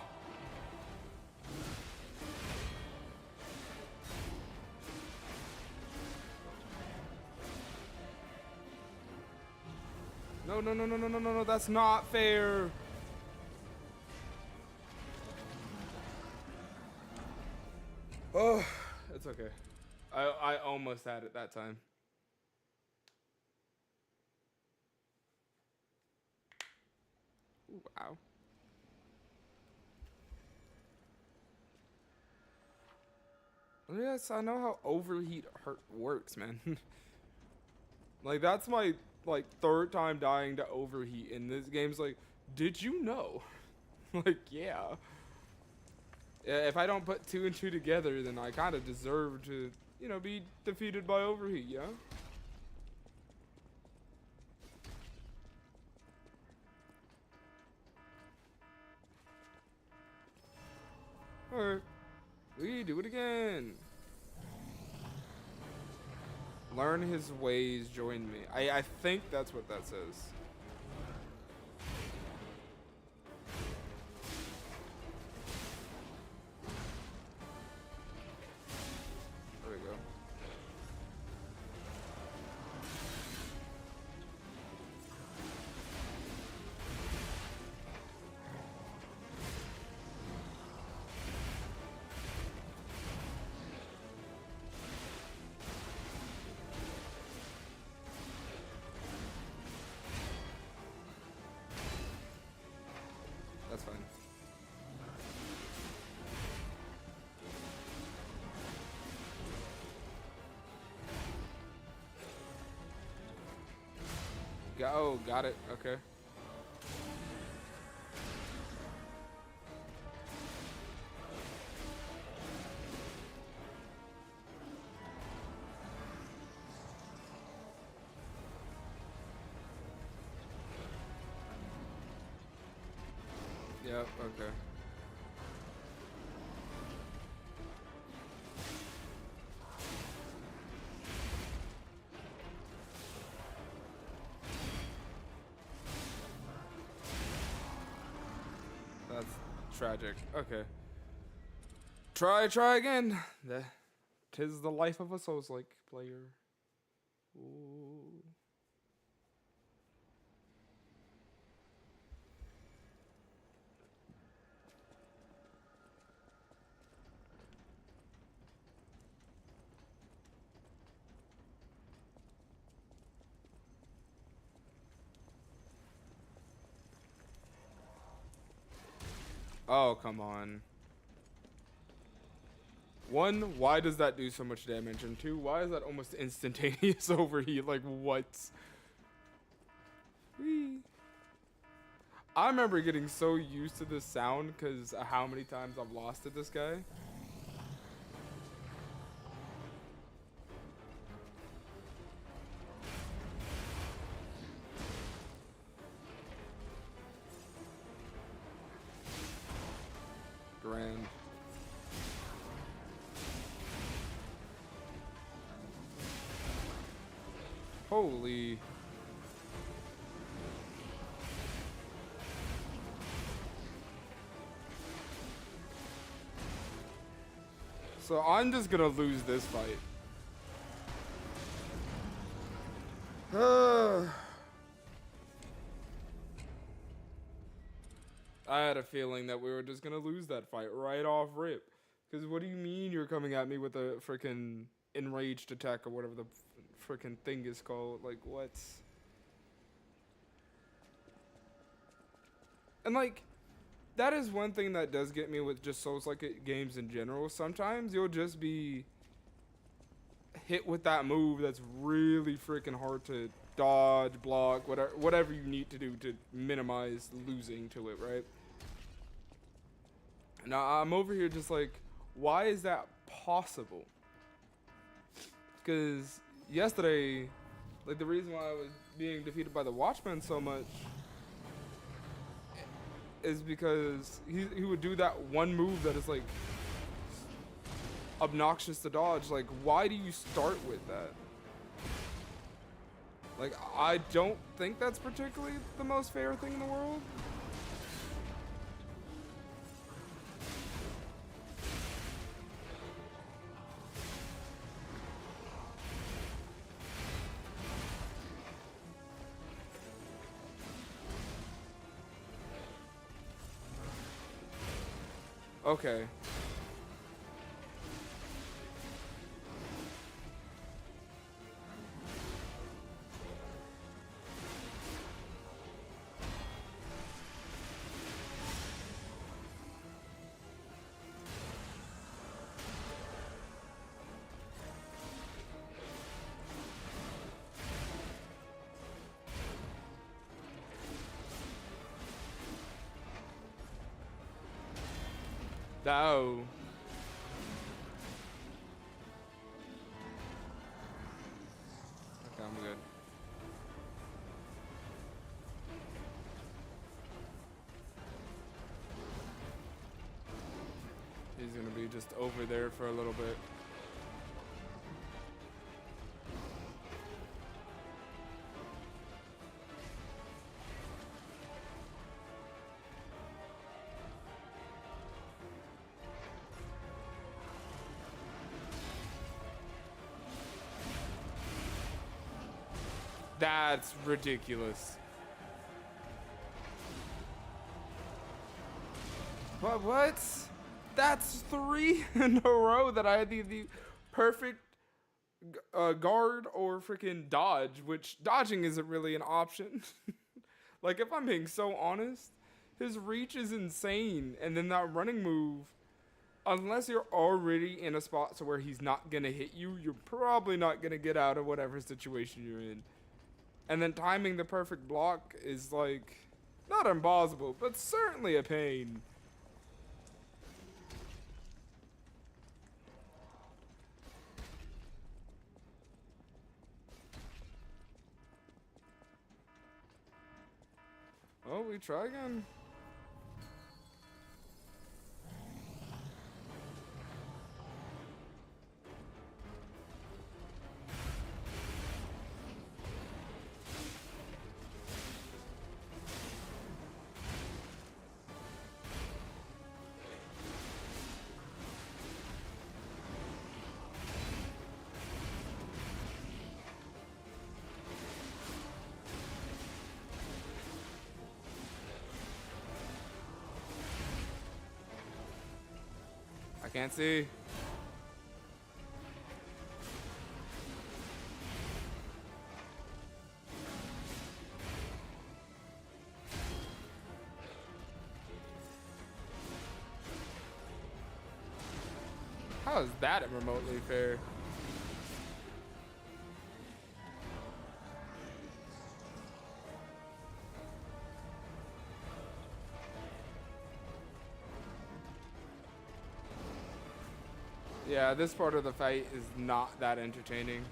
Speaker 1: No, that's not fair. Oh, it's okay. I almost had it that time. Ooh, wow. Yes, I know how overheat works, man. Like, that's my, like, third time dying to overheat in this game's like, did you know? Like, yeah. If I don't put 2 and 2 together, then I kind of deserve to, you know, be defeated by overheat, yeah? Alright. We do it again. Learn his ways, join me. I think that's what that says. There we go. Oh, got it. Okay. Yep, okay. That's tragic. Okay. Try again. Tis the life of a Souls-like player. Ooh. Oh, come on. One, why does that do so much damage? And two, why is that almost instantaneous overheat? Like, what? Whee. I remember getting so used to this sound because of how many times I've lost to this guy. Grand. Holy. So I'm just gonna lose this fight. I had a feeling that we were just gonna lose that fight right off rip. Because what do you mean you're coming at me with a freaking enraged attack or whatever the freaking thing is called? Like, what? And like, that is one thing that does get me with just Souls-like games in general. Sometimes you'll just be hit with that move that's really freaking hard to dodge, block, whatever you need to do to minimize losing to it, right? Now I'm over here just like, why is that possible? Because yesterday, like the reason why I was being defeated by the Watchman so much is because he would do that one move that is like obnoxious to dodge. Like, why do you start with that? Like, I don't think that's particularly the most fair thing in the world. Okay. No. Okay, I'm good. He's gonna be just over there for a little bit. That's ridiculous. What? That's 3 in a row that I had the perfect guard or freaking dodge, which dodging isn't really an option. Like, if I'm being so honest, his reach is insane. And then that running move, unless you're already in a spot to where he's not going to hit you, you're probably not going to get out of whatever situation you're in. And then timing the perfect block is like, not impossible, but certainly a pain. Oh, we try again. I can't see. How is that remotely fair? Yeah, this part of the fight is not that entertaining.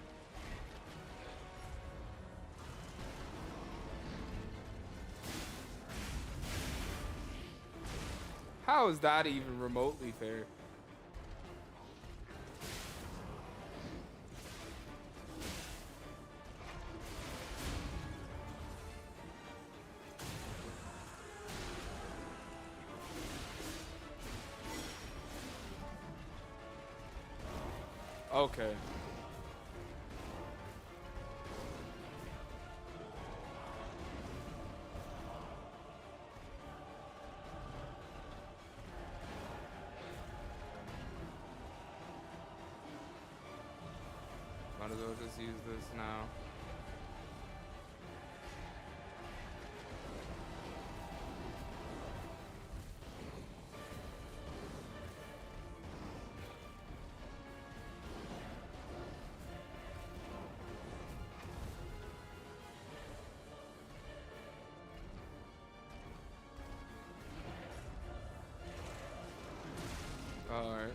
Speaker 1: How is that even remotely fair? Okay. Might as well just use this now. Alright.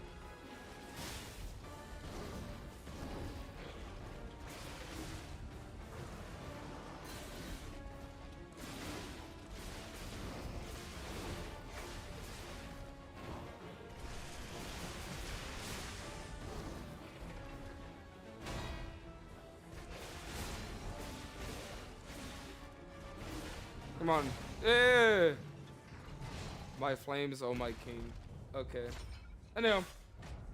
Speaker 1: Come on. Yeah. My flames, oh my king. Okay. Anyhow,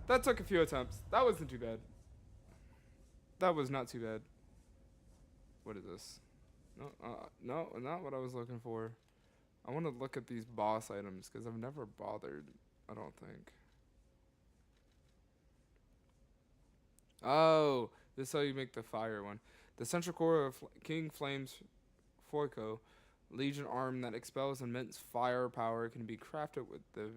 Speaker 1: that took a few attempts. That wasn't too bad. That was not too bad. What is this? No, no, not what I was looking for. I want to look at these boss items because I've never bothered. I don't think. Oh, this is how you make the fire one. The central core of King Flame's Foico Legion arm that expels immense firepower can be crafted with the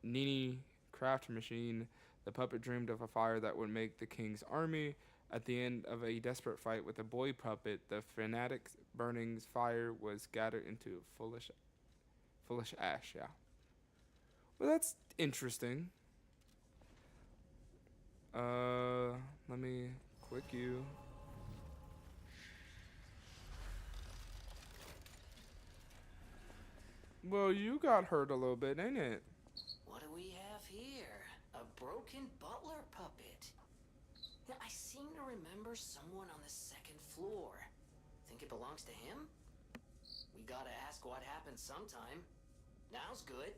Speaker 1: Nini craft machine. The puppet dreamed of a fire that would make the king's army. At the end of a desperate fight with a boy puppet, the fanatic's burning fire was gathered into foolish ash. Yeah. Well, that's interesting. Let me click you. Well, you got hurt a little bit, ain't it?
Speaker 4: What do we have here? A broken butler puppet. Yeah, I seem to remember someone on the second floor. Think it belongs to him? We gotta ask what happened sometime. Now's good.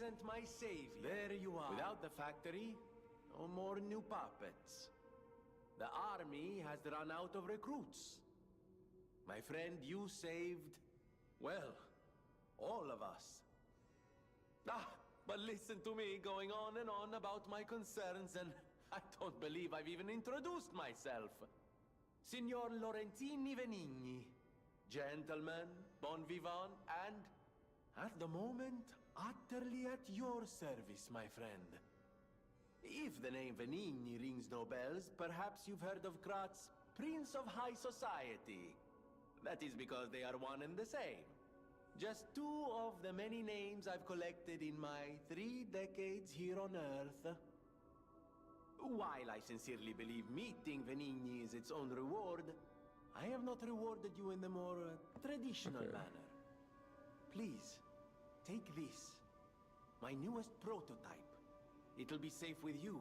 Speaker 9: represent my savior. There you are. Without the factory, no more new puppets. The army has run out of recruits. My friend, you saved, well, all of us. But listen to me going on and on about my concerns, and I don't believe I've even introduced myself. Signor Laurentini Venigni. Gentlemen, bon vivant, and, at the moment, utterly at your service, my friend. If the name Venigni rings no bells, perhaps you've heard of Krat's Prince of High Society. That is because they are one and the same. Just two of the many names I've collected in my 3 decades here on Earth. While I sincerely believe meeting Venigni is its own reward, I have not rewarded you in the more traditional manner. Please, take this. My newest prototype. It'll be safe with you.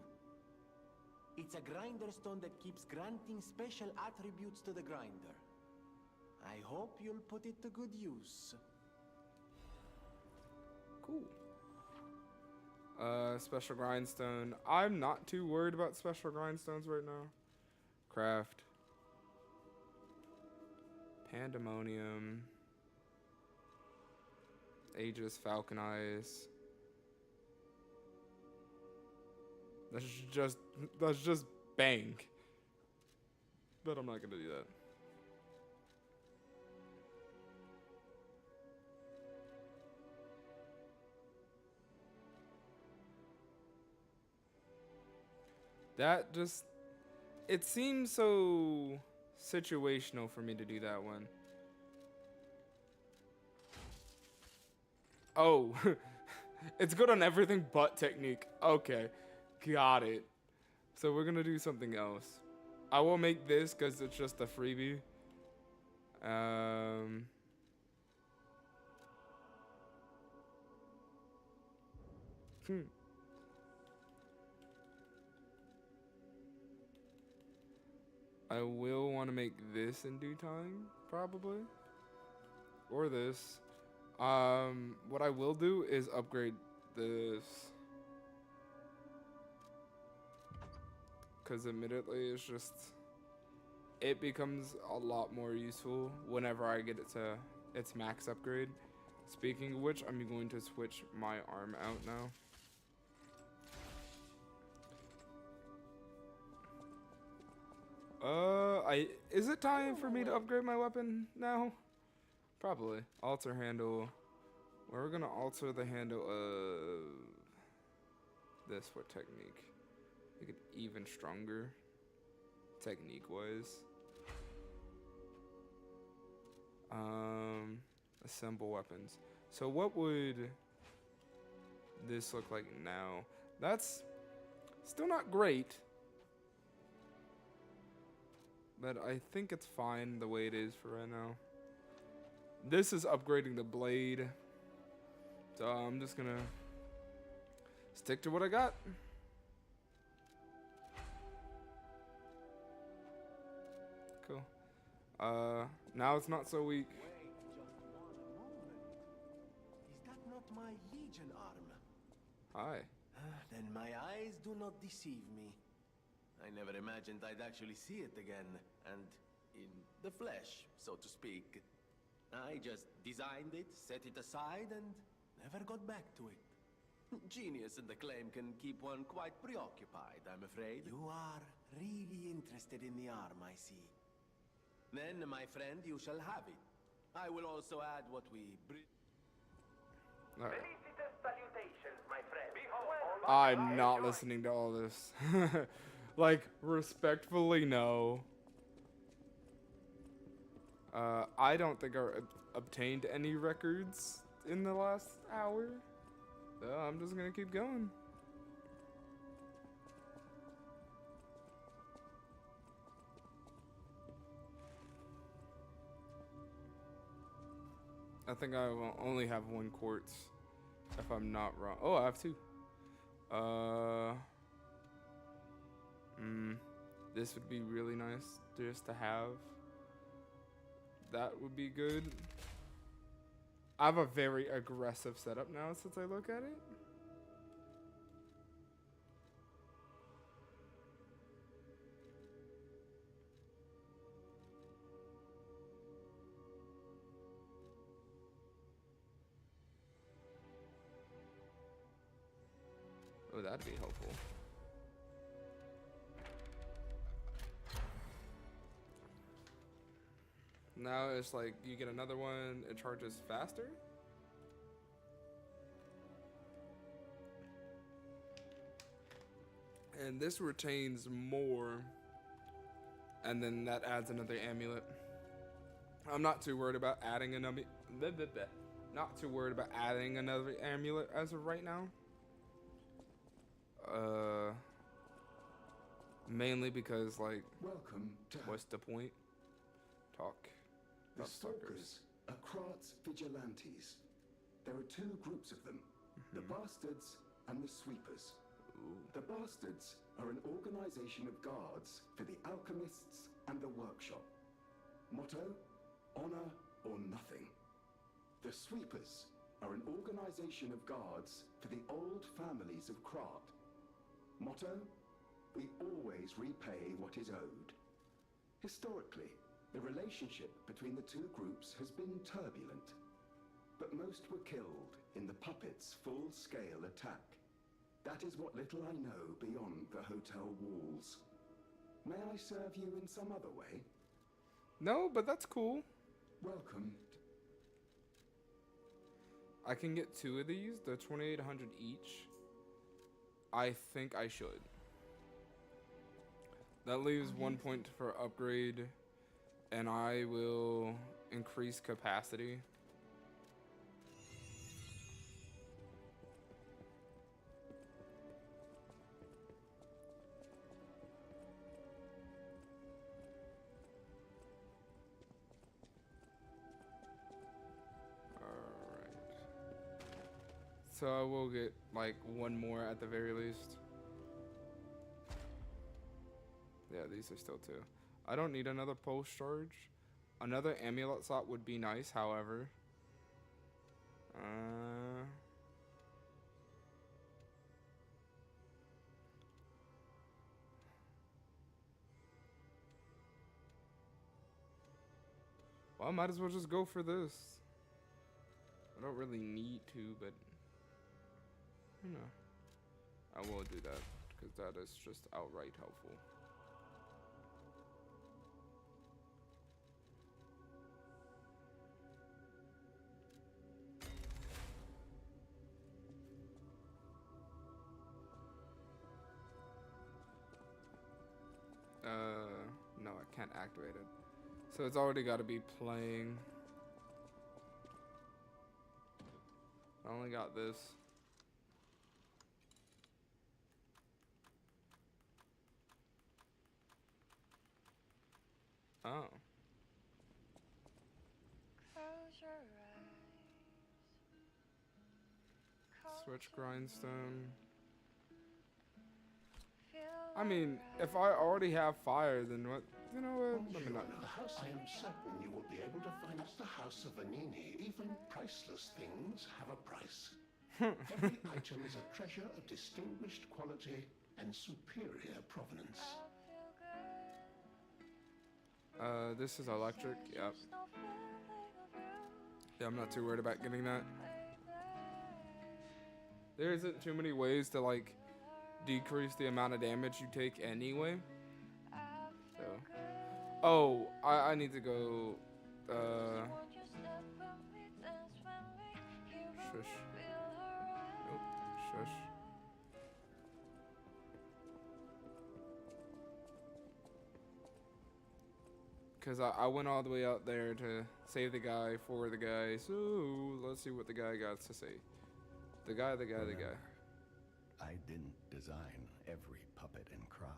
Speaker 9: It's a grinder stone that keeps granting special attributes to the grinder. I hope you'll put it to good use.
Speaker 1: Cool. Special grindstone. I'm not too worried about special grindstones right now. Craft. Pandemonium. Aegis, Falcon Eyes. That's just bank. But I'm not gonna do that. That just, it seems so situational for me to do that one. Oh, it's good on everything but technique. Okay, got it. So we're gonna do something else. I will make this because it's just a freebie. I will want to make this in due time, probably. Or this. What I will do is upgrade this. Because admittedly, it's just, it becomes a lot more useful whenever I get it to its max upgrade. Speaking of which, I'm going to switch my arm out now. Is it time for me to upgrade my weapon now? Probably. Alter handle. We're gonna alter the handle of this for technique. Make it even stronger, technique-wise. Assemble weapons. So what would this look like now? That's still not great. But I think it's fine the way it is for right now. This is upgrading the blade. So I'm just gonna stick to what I got. Cool. Now it's not so weak.
Speaker 9: Wait just one moment. Is that not my Legion arm?
Speaker 1: Hi.
Speaker 9: Then my eyes do not deceive me. I never imagined I'd actually see it again, and in the flesh, so to speak. I just designed it, set it aside, and never got back to it. Genius and the claim can keep one quite preoccupied, I'm afraid. You are really interested in the arm, I see. Then, my friend, you shall have it. I will also add what we...
Speaker 1: All right.
Speaker 5: Felicitous salutations, my friend. Behold,
Speaker 1: I'm not listening to all this. Like, respectfully, no. I don't think I obtained any records in the last hour. So I'm just gonna keep going. I think I will only have 1 quartz, if I'm not wrong. Oh, I have 2. This would be really nice just to have. That would be good. I have a very aggressive setup now since I look at it. that'd be helpful. Now it's like you get another one, it charges faster. And this retains more. And then that adds another amulet. I'm not too worried about adding another. Not too worried about adding another amulet as of right now. Mainly because, like,
Speaker 3: Welcome to
Speaker 1: what's the point? Talk.
Speaker 3: the
Speaker 1: about
Speaker 3: Stalkers are Krat's vigilantes. There are two groups of them, the Bastards and the Sweepers. The Bastards are an organization of guards for the alchemists and the workshop. Motto, honor or nothing. The Sweepers are an organization of guards for the old families of Krat. Motto, we always repay what is owed. Historically, the relationship between the two groups has been turbulent, but most were killed in the puppets' full-scale attack. That is what little I know beyond the hotel walls. May I serve you in some other way?
Speaker 1: No, but that's cool.
Speaker 3: Welcome.
Speaker 1: I can get 2 of these, they're 2,800 each. I think I should. That leaves 1 point for upgrade, and I will increase capacity. So I will get like 1 more at the very least. Yeah, these are still 2. I don't need another pulse charge. Another amulet slot would be nice, however. Well, I might as well just go for this. I don't really need to, but you know, I will do that because that is just outright helpful. No, I can't activate it. So it's already got to be playing. I only got this. Oh. Switch grindstone. I mean, if I already have fire, then what? You know what? Let me not.
Speaker 10: I am certain you will be able to find the House of Vanini. Even priceless things have a price. Every item is a treasure of distinguished quality and superior provenance.
Speaker 1: This is electric. Yep. Yeah, I'm not too worried about getting that. There isn't too many ways to like decrease the amount of damage you take anyway. So, oh, I need to go. Shush. Nope. Shush. Because I went all the way out there to save the guy for the guy. So let's see what the guy got to say. The guy.
Speaker 11: I didn't design every puppet in Krat.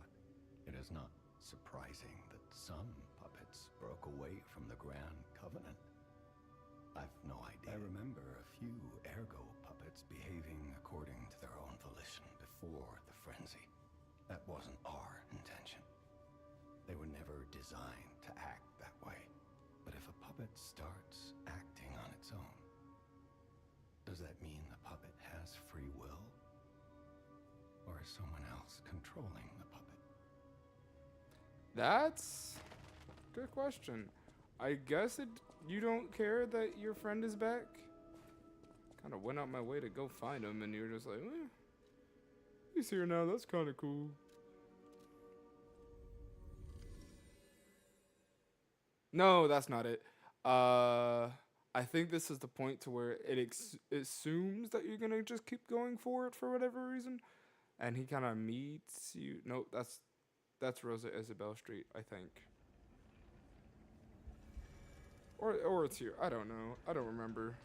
Speaker 11: It is not surprising that some puppets broke away from the Grand Covenant. I've no idea. I remember a few ergo puppets behaving according to their own volition before the frenzy. That wasn't our intention. They were never designed to act that way. But if a puppet starts acting on its own, does that mean the puppet has free will? Or is someone else controlling the puppet?
Speaker 1: That's a good question. I guess you don't care that your friend is back? Kind of went out my way to go find him, and you're just like, He's here now. That's kind of cool. No, that's not it. I think this is the point to where it assumes that you're gonna just keep going for it for whatever reason, and he kind of meets you. No, that's Rosa Isabel Street, I think. Or it's here. I don't know. I don't remember.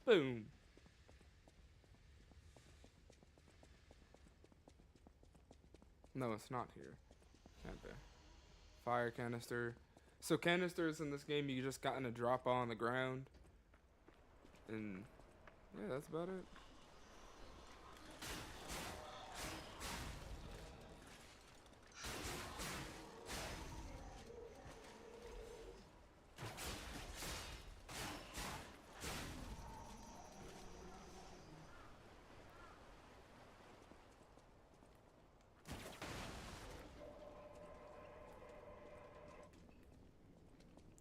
Speaker 1: Boom. No, it's not here. Can't be. Fire canister. So canisters in this game, you just gotten to drop on the ground. And yeah, that's about it.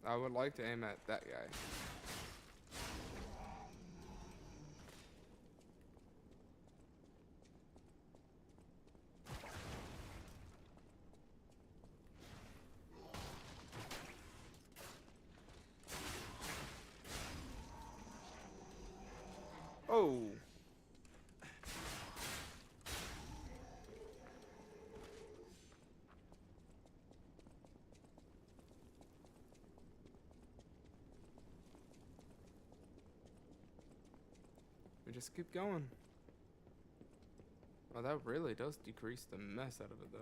Speaker 1: I would like to aim at that guy. Oh. We just keep going. Well, that really does decrease the mess out of it, though.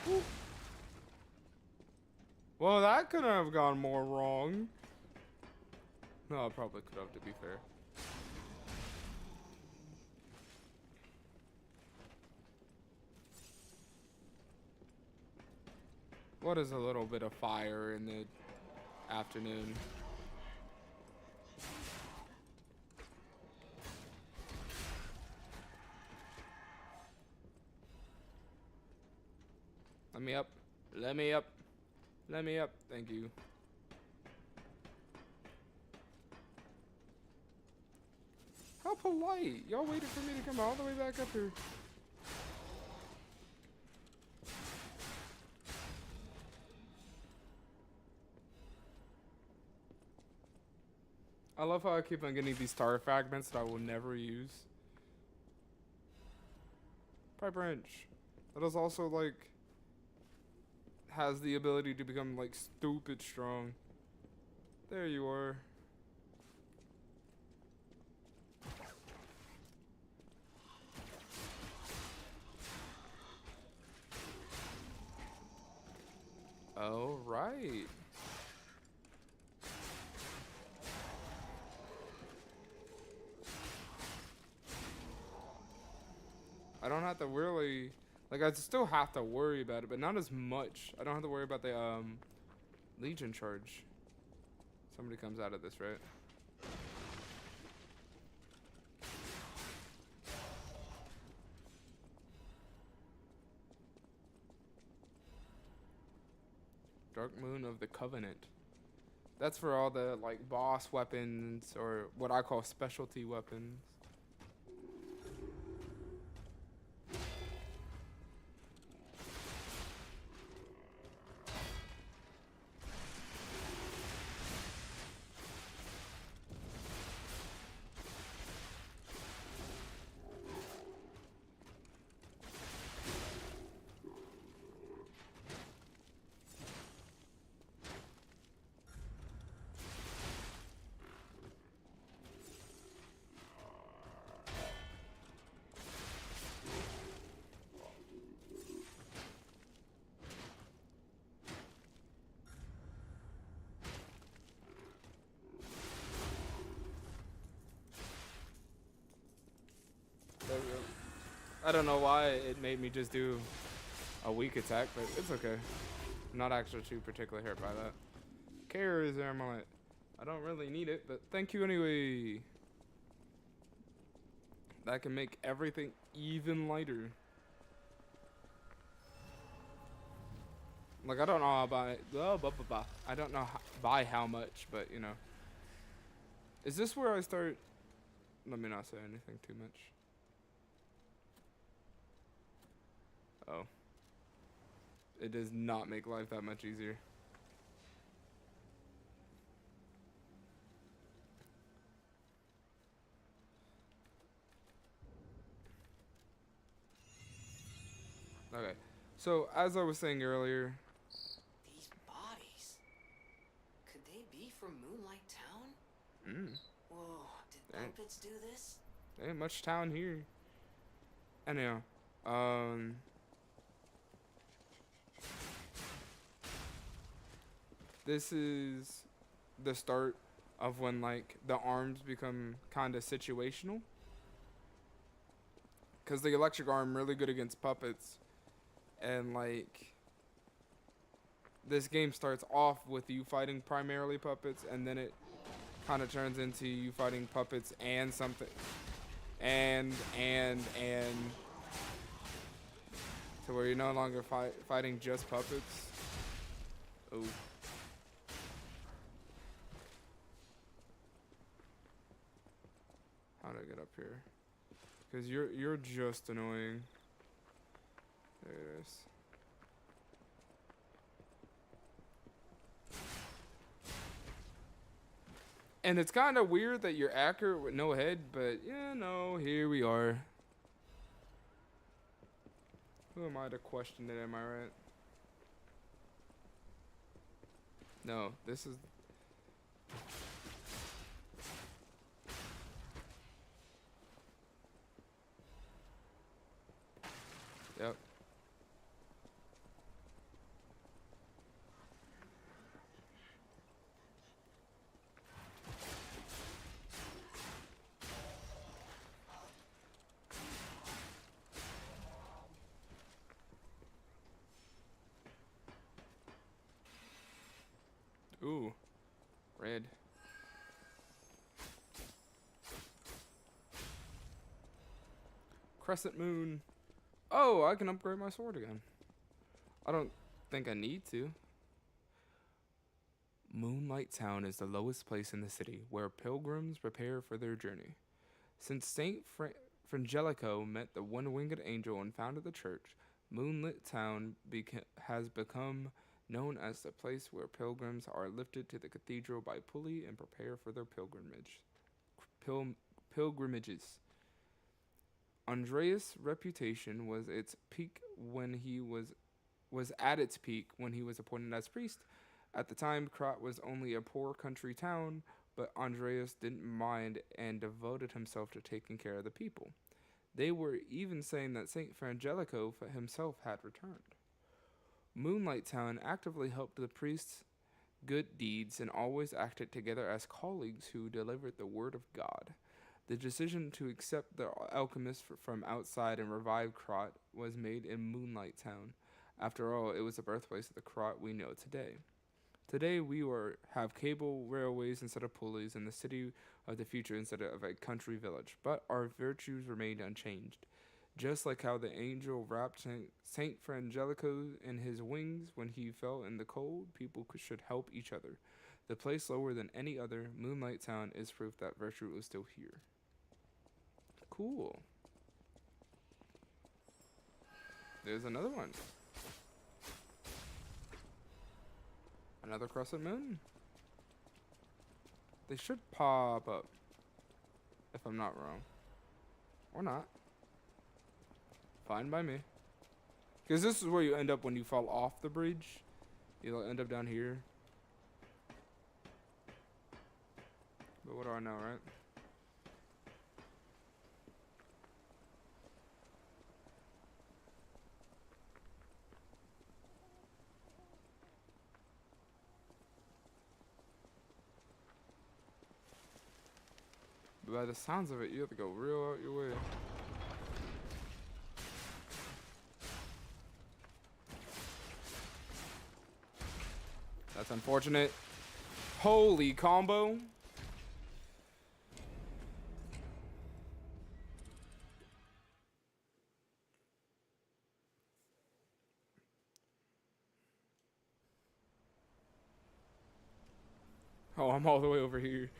Speaker 1: Woo. Well, that couldn't have gone more wrong. No, it probably could have, to be fair. What is a little bit of fire in the afternoon? Let me up. Let me up. Let me up. Thank you. How polite. Y'all waited for me to come all the way back up here. I love how I keep on getting these star fragments that I will never use. Pipe wrench. That is also like has the ability to become like stupid strong. There you are. Oh, right. I don't have to really, like, I still have to worry about it, but not as much. I don't have to worry about the Legion charge. Somebody comes out of this, right? Dark Moon of the Covenant. That's for all the like boss weapons, or what I call specialty weapons. I don't know why it made me just do a weak attack, but it's okay. I'm not actually too particularly hurt by that. cares, Amulet? I don't really need it, but thank you anyway. That can make everything even lighter. Like, I don't know about I don't know by how much, but you know. Is this where I start? Let me not say anything too much. Oh. It does not make life that much easier. Okay. So, as I was saying earlier,
Speaker 4: These bodies. Could they be from Moonlight Town?
Speaker 1: mm,
Speaker 4: Whoa, did
Speaker 1: Dang.
Speaker 4: puppets do this?
Speaker 1: there ain't much town here. Anyhow, this is the start of when like the arms become kind of situational. Cause the electric arm really good against puppets, and like this game starts off with you fighting primarily puppets, and then it kind of turns into you fighting puppets and something, and to where you're no longer fighting just puppets. Oh. How do I get up here? Cause you're just annoying. There it is. And it's kind of weird that you're accurate with no head, but yeah, no, here we are. Who am I to question it, am I right? No, this is... Yep. Ooh, red. Crescent moon. Oh, I can upgrade my sword again. I don't think I need to. Moonlight Town is the lowest place in the city where pilgrims prepare for their journey. Since Saint Frangelico met the one-winged angel and founded the church, Moonlit Town has become known as the place where pilgrims are lifted to the cathedral by pulley and prepare for their pilgrimages. Andreas' reputation was at its peak when he was appointed as priest. At the time, Krat was only a poor country town, but Andreas didn't mind and devoted himself to taking care of the people. They were even saying that Saint Frangelico himself had returned. Moonlight Town actively helped the priests' good deeds and always acted together as colleagues who delivered the word of God. The decision to accept the alchemist from outside and revive Krat was made in Moonlight Town. After all, it was the birthplace of the Krat we know today. Today we have cable railways instead of pulleys, and the city of the future instead of a country village. But our virtues remained unchanged. Just like how the angel wrapped Saint Frangelico in his wings when he fell in the cold, people should help each other. The place lower than any other, Moonlight Town, is proof that virtue is still here. Cool. There's another one. Another crescent moon? They should pop up, if I'm not wrong. Or not. Fine by me. Because this is where you end up when you fall off the bridge. You'll end up down here. But what do I know, right? But by the sounds of it, you have to go real out your way. That's unfortunate. Holy combo. Oh, I'm all the way over here.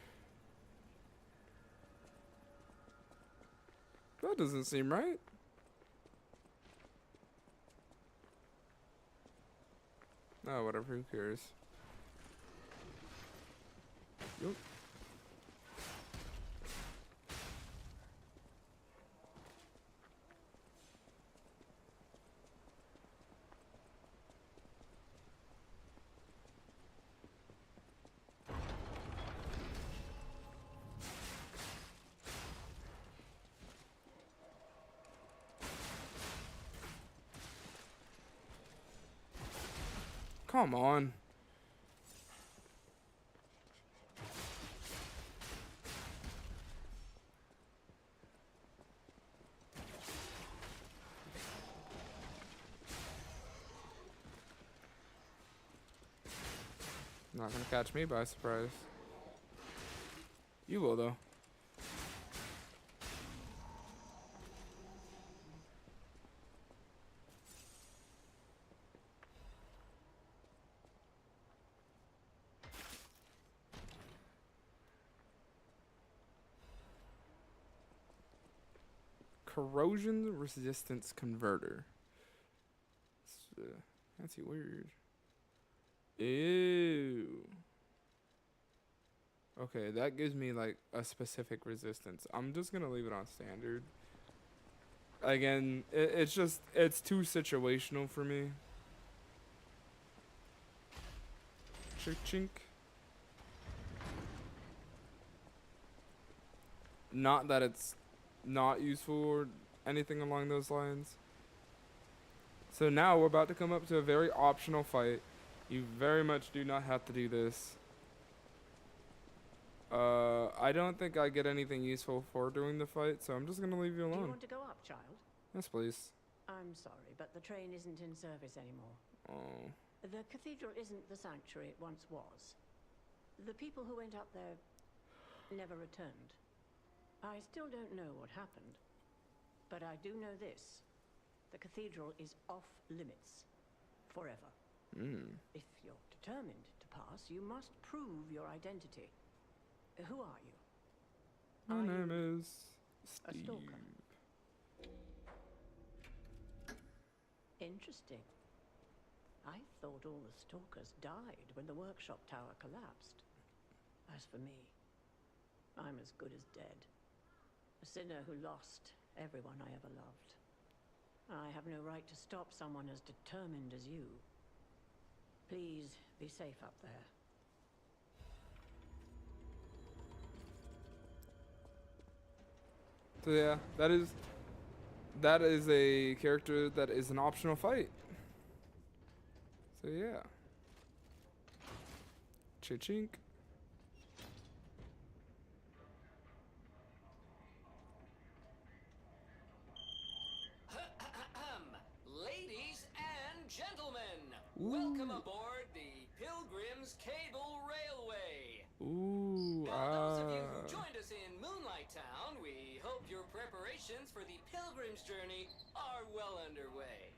Speaker 1: That doesn't seem right. Oh, whatever, who cares? Yup. Come on. Not gonna catch me by surprise. You will, though. Corrosion resistance converter. Fancy word. Ew. Okay, that gives me like a specific resistance. I'm just gonna leave it on standard. Again, it's just, it's too situational for me. Chink. Not that it's not useful or anything along those lines. So now we're about to come up to a very optional fight. You very much do not have to do this. I don't think I get anything useful for doing the fight, so I'm just gonna leave you alone.
Speaker 12: Do you want to go up, child?
Speaker 1: Yes, please.
Speaker 12: I'm sorry, but the train isn't in service anymore.
Speaker 1: Oh.
Speaker 12: The cathedral isn't the sanctuary it once was. The people who went up there never returned. I still don't know what happened, but I do know this. The cathedral is off limits. Forever. If you're determined to pass, you must prove your identity. Who are you?
Speaker 1: My name is Steve.
Speaker 12: A stalker. Interesting. I thought all the stalkers died when the workshop tower collapsed. As for me, I'm as good as dead. A sinner who lost everyone I ever loved. I have no right to stop someone as determined as you. Please be safe up there.
Speaker 1: So yeah, that is a character that is an optional fight. So yeah. Cha-chink.
Speaker 4: Ladies and gentlemen, welcome aboard the Pilgrim's Cable Railway.
Speaker 1: Ooh,
Speaker 4: Now, those of you who joined us in Moonlight Town, we hope your preparations for the Pilgrim's journey are well underway.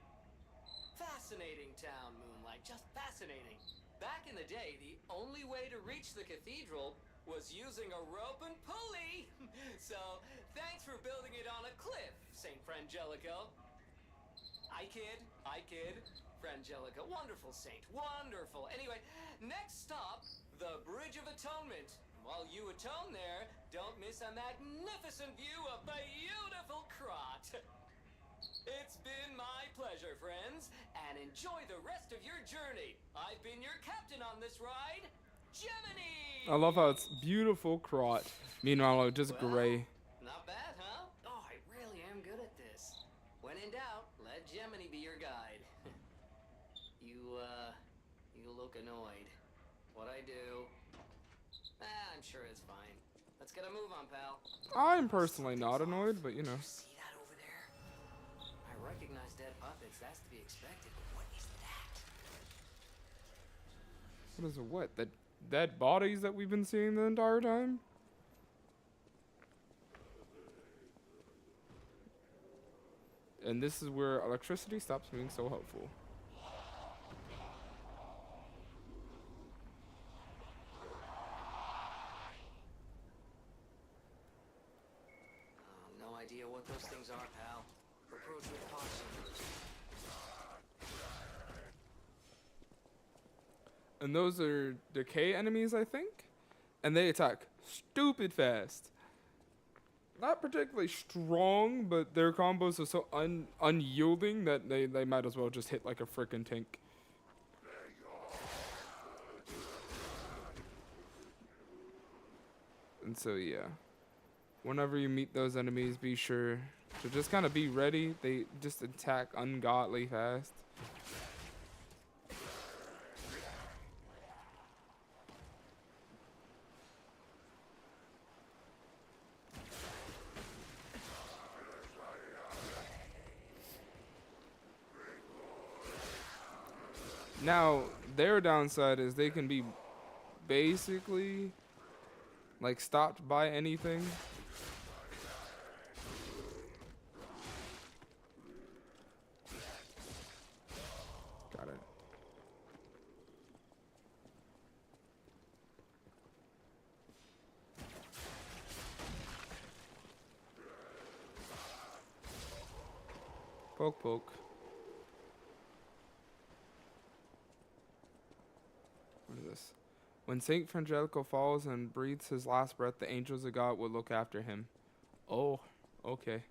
Speaker 4: Fascinating town, Moonlight, just fascinating. Back in the day, the only way to reach the cathedral was using a rope and pulley. So, thanks for building it on a cliff, St. Frangelico. I kid. Frangelica, wonderful saint, wonderful. Anyway, next stop, the Bridge of Atonement. While you atone there, don't miss a magnificent view of beautiful Krot. It's been my pleasure, friends, and enjoy the rest of your journey. I've been your captain on this ride, Gemini!
Speaker 1: I love how it's beautiful Krot. Meanwhile, just gray.
Speaker 4: Not bad, huh? Oh, I really am good at this. When in doubt, let Gemini be your guide. You look annoyed. What I do? I'm sure it's fine. Let's get a move on, pal.
Speaker 1: I'm personally not annoyed, but you know.
Speaker 4: See that over there? I recognize dead puppets. That's to be expected, but what is that?
Speaker 1: What is a what? That dead bodies that we've been seeing the entire time. And this is where electricity stops being so helpful.
Speaker 4: No idea what those things are, pal. Approach with caution.
Speaker 1: And those are decay enemies, I think? And they attack stupid fast. Not particularly strong, but their combos are so unyielding that they might as well just hit like a frickin' tank. And so yeah, whenever you meet those enemies, be sure to just kind of be ready. They just attack ungodly fast. Now, their downside is they can be basically like stopped by anything. Got it. Poke, poke. What is this? When Saint Frangelico falls and breathes his last breath, the angels of God will look after him. Oh, okay.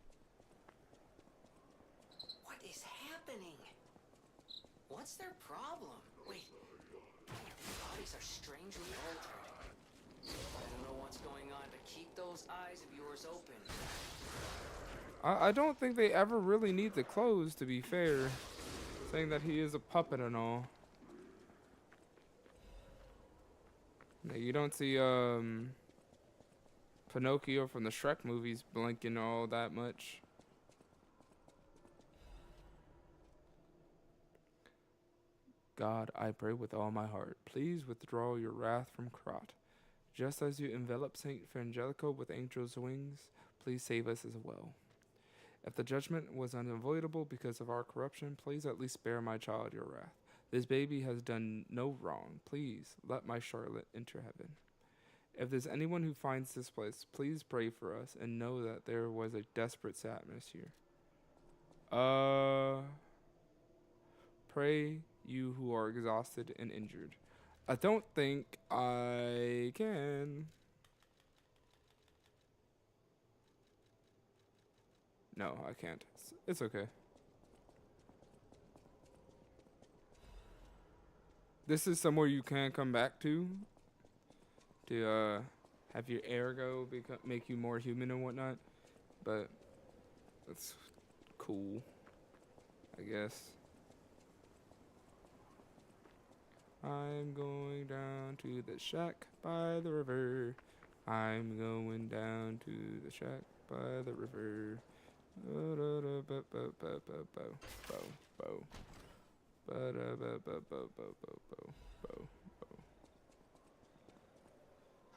Speaker 4: What is happening? What's their problem? Wait, their bodies are strangely altered. I don't know what's going on, but keep those eyes of yours open.
Speaker 1: I don't think they ever really need to close, to be fair. Saying that he is a puppet and all. No, you don't see Pinocchio from the Shrek movies blinking all that much. God, I pray with all my heart, please withdraw your wrath from Krat. Just as you envelop Saint Frangelico with angels' wings, please save us as well. If the judgment was unavoidable because of our corruption, please at least spare my child your wrath. This baby has done no wrong. Please let my Charlotte enter heaven. If there's anyone who finds this place, please pray for us and know that there was a desperate sadness here. Pray you who are exhausted and injured. I don't think I can. No, I can't. It's okay. This is somewhere you can come back to have your ergo make you more human and whatnot. But that's cool, I guess. I'm going down to the shack by the river. I'm going down to the shack by the river.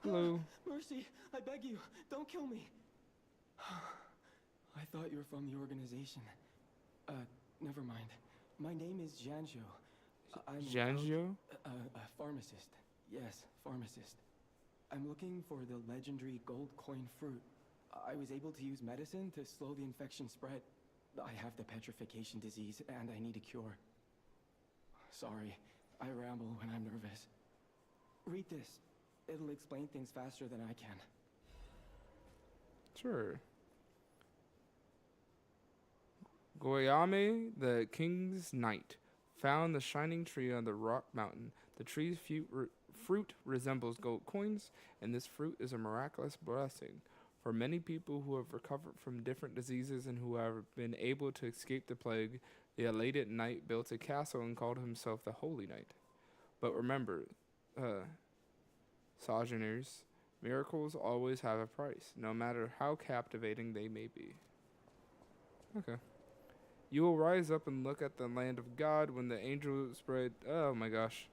Speaker 1: Hello.
Speaker 13: Mercy, I beg you, don't kill me. I thought you were from the organization. Never mind. My name is Janjo. I'm
Speaker 1: Janjo?
Speaker 13: A pharmacist. Yes, pharmacist. I'm looking for the legendary gold coin fruit. I was able to use medicine to slow the infection spread. I have the petrification disease, and I need a cure. Sorry, I ramble when I'm nervous. Read this. It'll explain things faster than I can.
Speaker 1: Sure. Goyame, the king's knight, found the shining tree on the rock mountain. The tree's fruit resembles gold coins, and this fruit is a miraculous blessing. For many people who have recovered from different diseases and who have been able to escape the plague, the elated knight built a castle and called himself the Holy Knight. But remember, Sojourners, miracles always have a price, no matter how captivating they may be. Okay. You will rise up and look at the land of God when the angel spread... Oh my gosh.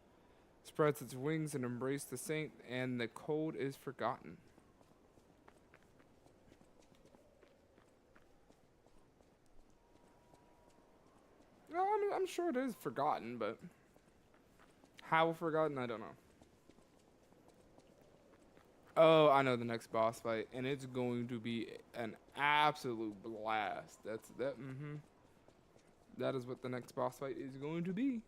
Speaker 1: spreads its wings and embraced the saint, and the cold is forgotten. No, I mean, I'm sure it is forgotten, but how forgotten, I don't know. Oh, I know the next boss fight, and it's going to be an absolute blast. That is what the next boss fight is going to be.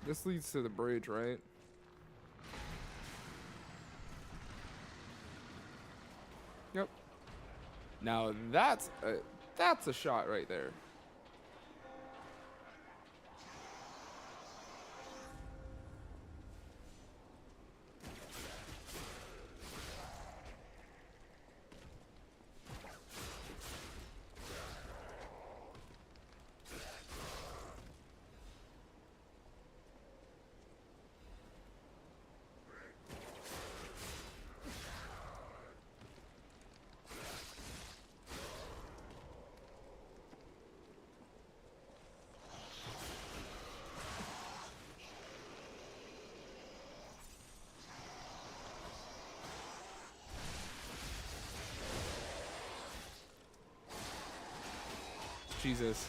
Speaker 1: This leads to the bridge, right? Yep. Now that's a shot right there. Jesus.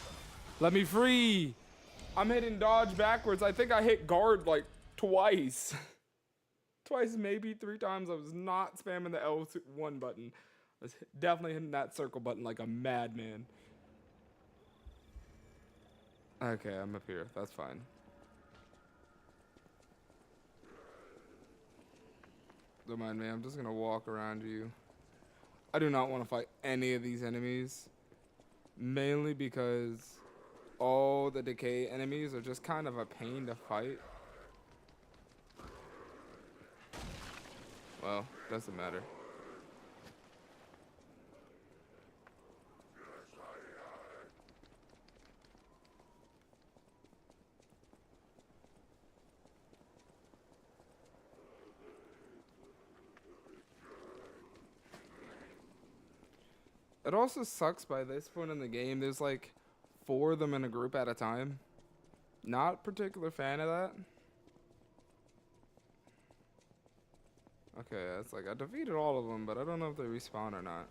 Speaker 1: Let me free. I'm hitting dodge backwards. I think I hit guard like twice. Twice, maybe 3 times. I was not spamming the L1 button. I was definitely hitting that circle button like a madman. Okay, I'm up here. That's fine. Don't mind me. I'm just going to walk around you. I do not want to fight any of these enemies. Mainly because all the decay enemies are just kind of a pain to fight. Well, doesn't matter. It also sucks by this point in the game. There's like 4 of them in a group at a time. Not particular fan of that. Okay, it's like I defeated all of them, but I don't know if they respawn or not.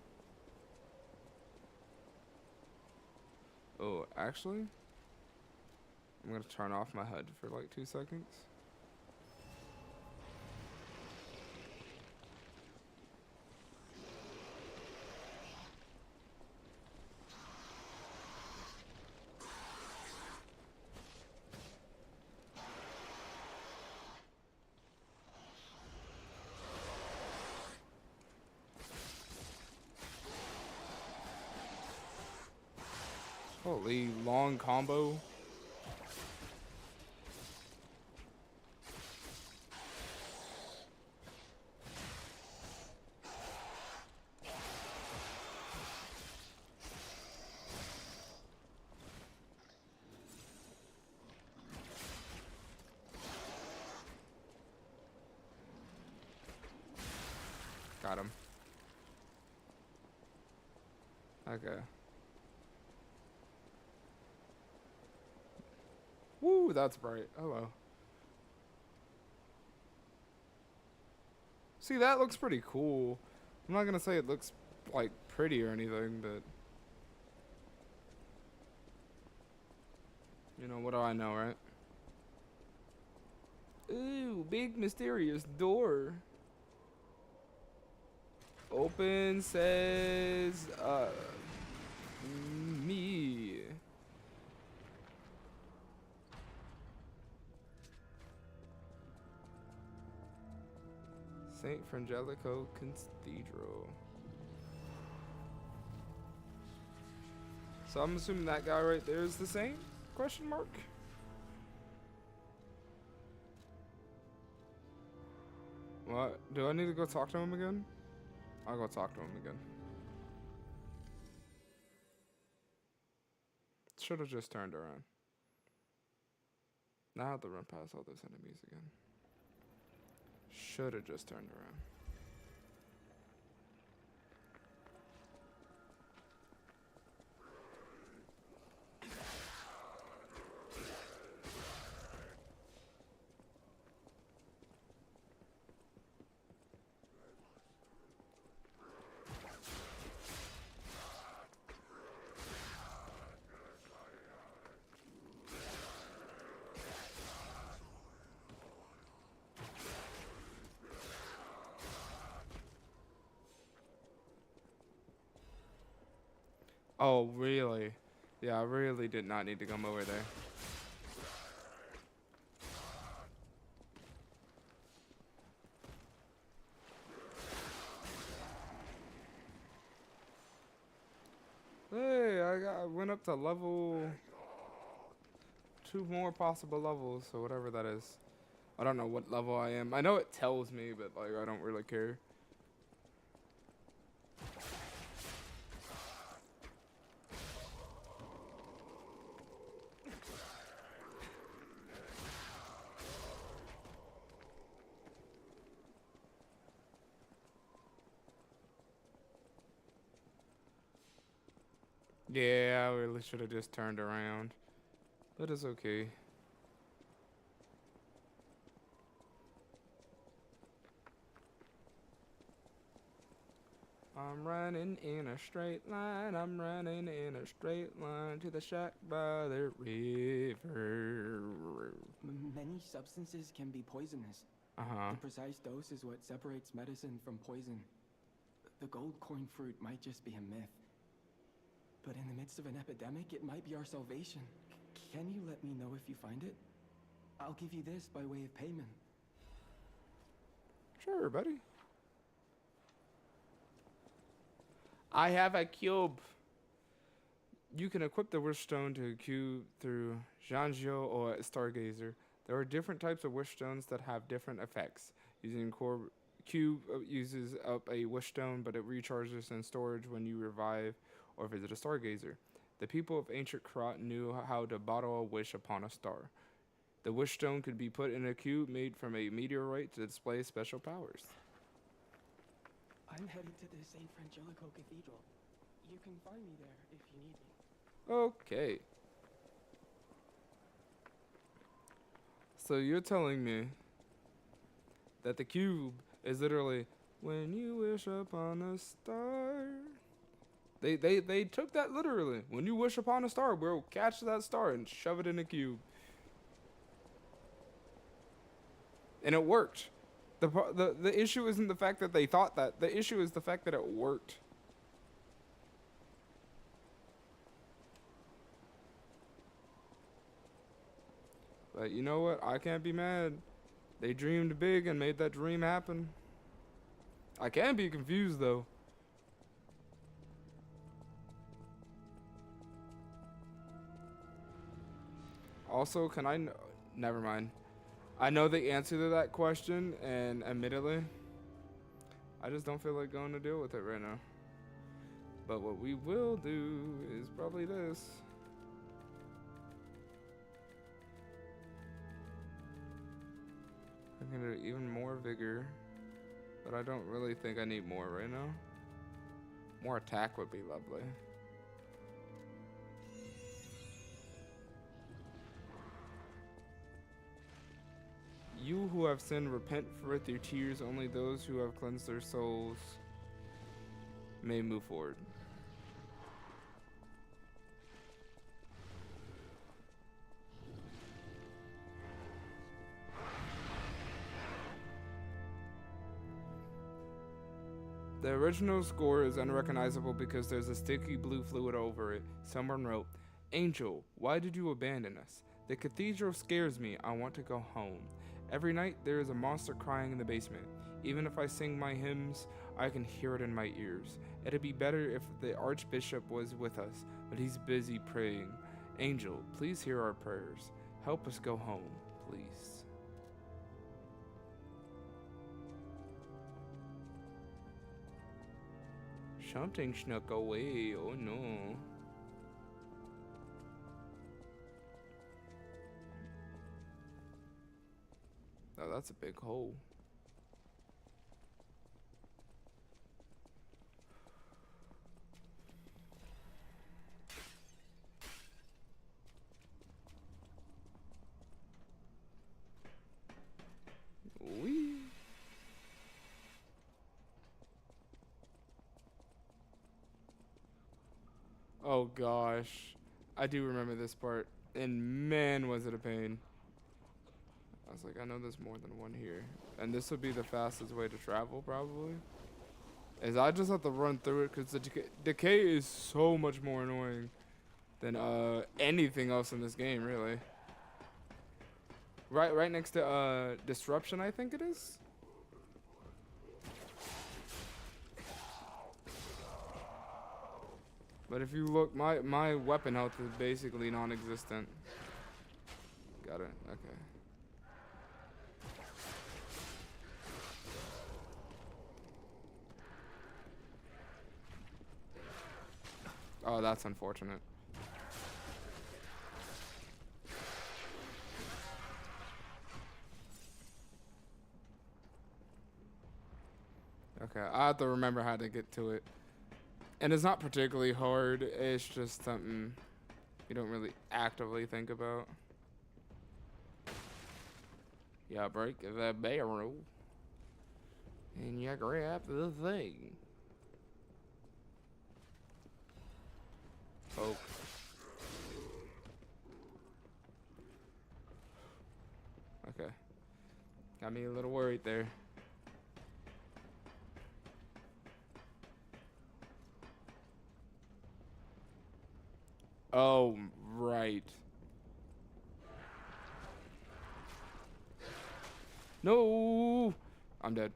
Speaker 1: Oh, actually, I'm gonna turn off my HUD for like 2 seconds. Holy long combo. Got him. Okay. Woo, that's bright. Hello. See, that looks pretty cool. I'm not gonna say it looks like pretty or anything, but you know, what do I know, right? Ooh, big mysterious door. Open says me. St. Frangelico Cathedral. So I'm assuming that guy right there is the saint? Question mark? What? Do I need to go talk to him again? I'll go talk to him again. Should have just turned around. Now I have to run past all those enemies again. Should have just turned around. Oh, really? Yeah, I really did not need to come over there. Hey, I went up to level 2 more possible levels, so whatever that is. I don't know what level I am. I know it tells me, but like I don't really care. Yeah, I really should have just turned around. But it's okay. I'm running in a straight line. I'm running in a straight line to the shack by the river.
Speaker 13: Many substances can be poisonous.
Speaker 1: Uh-huh.
Speaker 13: The precise dose is what separates medicine from poison. The gold coin fruit might just be a myth. But in the midst of an epidemic, it might be our salvation. Can you let me know if you find it? I'll give you this by way of payment.
Speaker 1: Sure, buddy. I have a cube. You can equip the wish stone to a cube through Janjo or Stargazer. There are different types of wish stones that have different effects. Using core cube uses up a wish stone, but it recharges in storage when you revive or visit a Stargazer. The people of ancient Krat knew how to bottle a wish upon a star. The wish stone could be put in a cube made from a meteorite to display special powers.
Speaker 13: I'm headed to the St. Frangelico Cathedral. You can find me there if you need me.
Speaker 1: Okay. So you're telling me that the cube is literally when you wish upon a star. They took that literally. When you wish upon a star, we'll catch that star and shove it in a cube. And it worked. The issue isn't the fact that they thought that. The issue is the fact that it worked. But you know what? I can't be mad. They dreamed big and made that dream happen. I can be confused though. Also, can I... Never mind. I know the answer to that question, and admittedly, I just don't feel like going to deal with it right now. But what we will do is probably this. I'm gonna do even more vigor, but I don't really think I need more right now. More attack would be lovely. You who have sinned, repent with your tears. Only those who have cleansed their souls may move forward. The original score is unrecognizable because there's a sticky blue fluid over it. Someone wrote, "Angel, why did you abandon us? The cathedral scares me. I want to go home. Every night there is a monster crying in the basement. Even if I sing my hymns, I can hear it in my ears. It'd be better if the Archbishop was with us, but he's busy praying. Angel, please hear our prayers. Help us go home, please." Something snuck away, oh no. Oh, that's a big hole. Oh gosh. I do remember this part. And man, was it a pain. I was like, I know there's more than one here. And this would be the fastest way to travel, probably. Is I just have to run through it, because the decay is so much more annoying than anything else in this game, really. Right next to disruption, I think it is. But if you look, my weapon health is basically non-existent. Got it. Okay. Oh, that's unfortunate. Okay, I have to remember how to get to it. And it's not particularly hard, it's just something you don't really actively think about. You break the barrel, and you grab the thing. Poke. Okay. Got me a little worried there. Oh, right. No! I'm dead.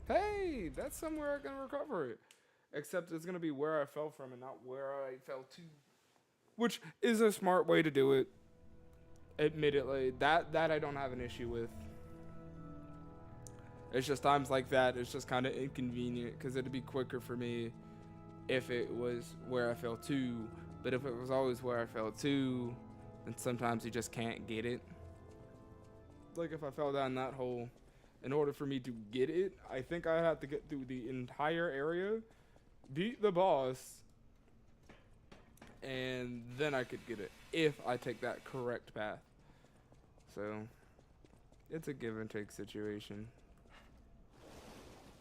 Speaker 1: Hey, that's somewhere I can recover it. Except it's going to be where I fell from and not where I fell to. Which is a smart way to do it. Admittedly. That I don't have an issue with. It's just times like that, it's just kind of inconvenient, because it'd be quicker for me if it was where I fell to. But if it was always where I fell to, then sometimes you just can't get it. Like if I fell down that hole, in order for me to get it, I think I have to get through the entire area, beat the boss, and then I could get it, if I take that correct path. So, it's a give and take situation.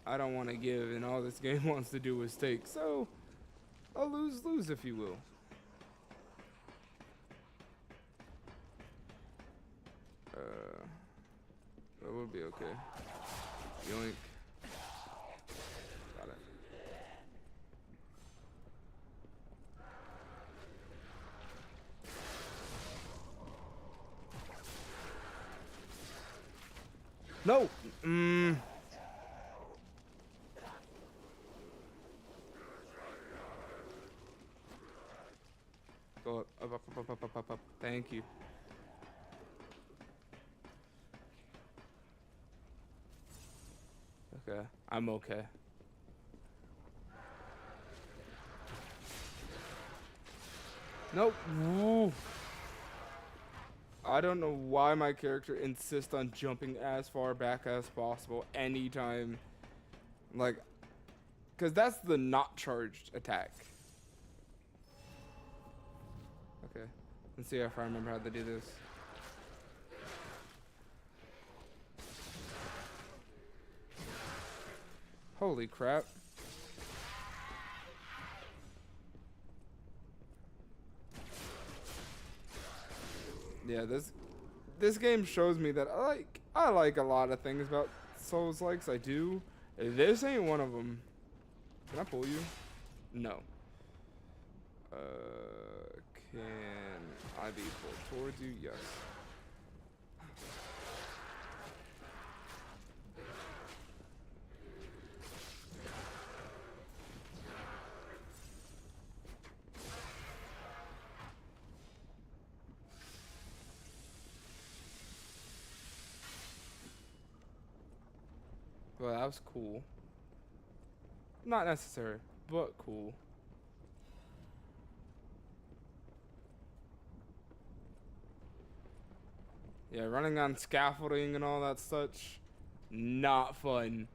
Speaker 1: I don't want to give, and all this game wants to do is take, so I'll lose if you will. That would be okay. Yoink. Got it. No! Go up. Thank you. Okay, I'm okay. Nope. Woo. I don't know why my character insists on jumping as far back as possible anytime. Like, because that's the not charged attack. Okay, let's see if I remember how to do this. Holy crap. Yeah, this game shows me that I like a lot of things about Souls-likes. I do. This ain't one of them. Can I pull you? No. Can I be pulled towards you? Yes. Well, that was cool. Not necessary, but cool. Yeah, running on scaffolding and all that such, not fun.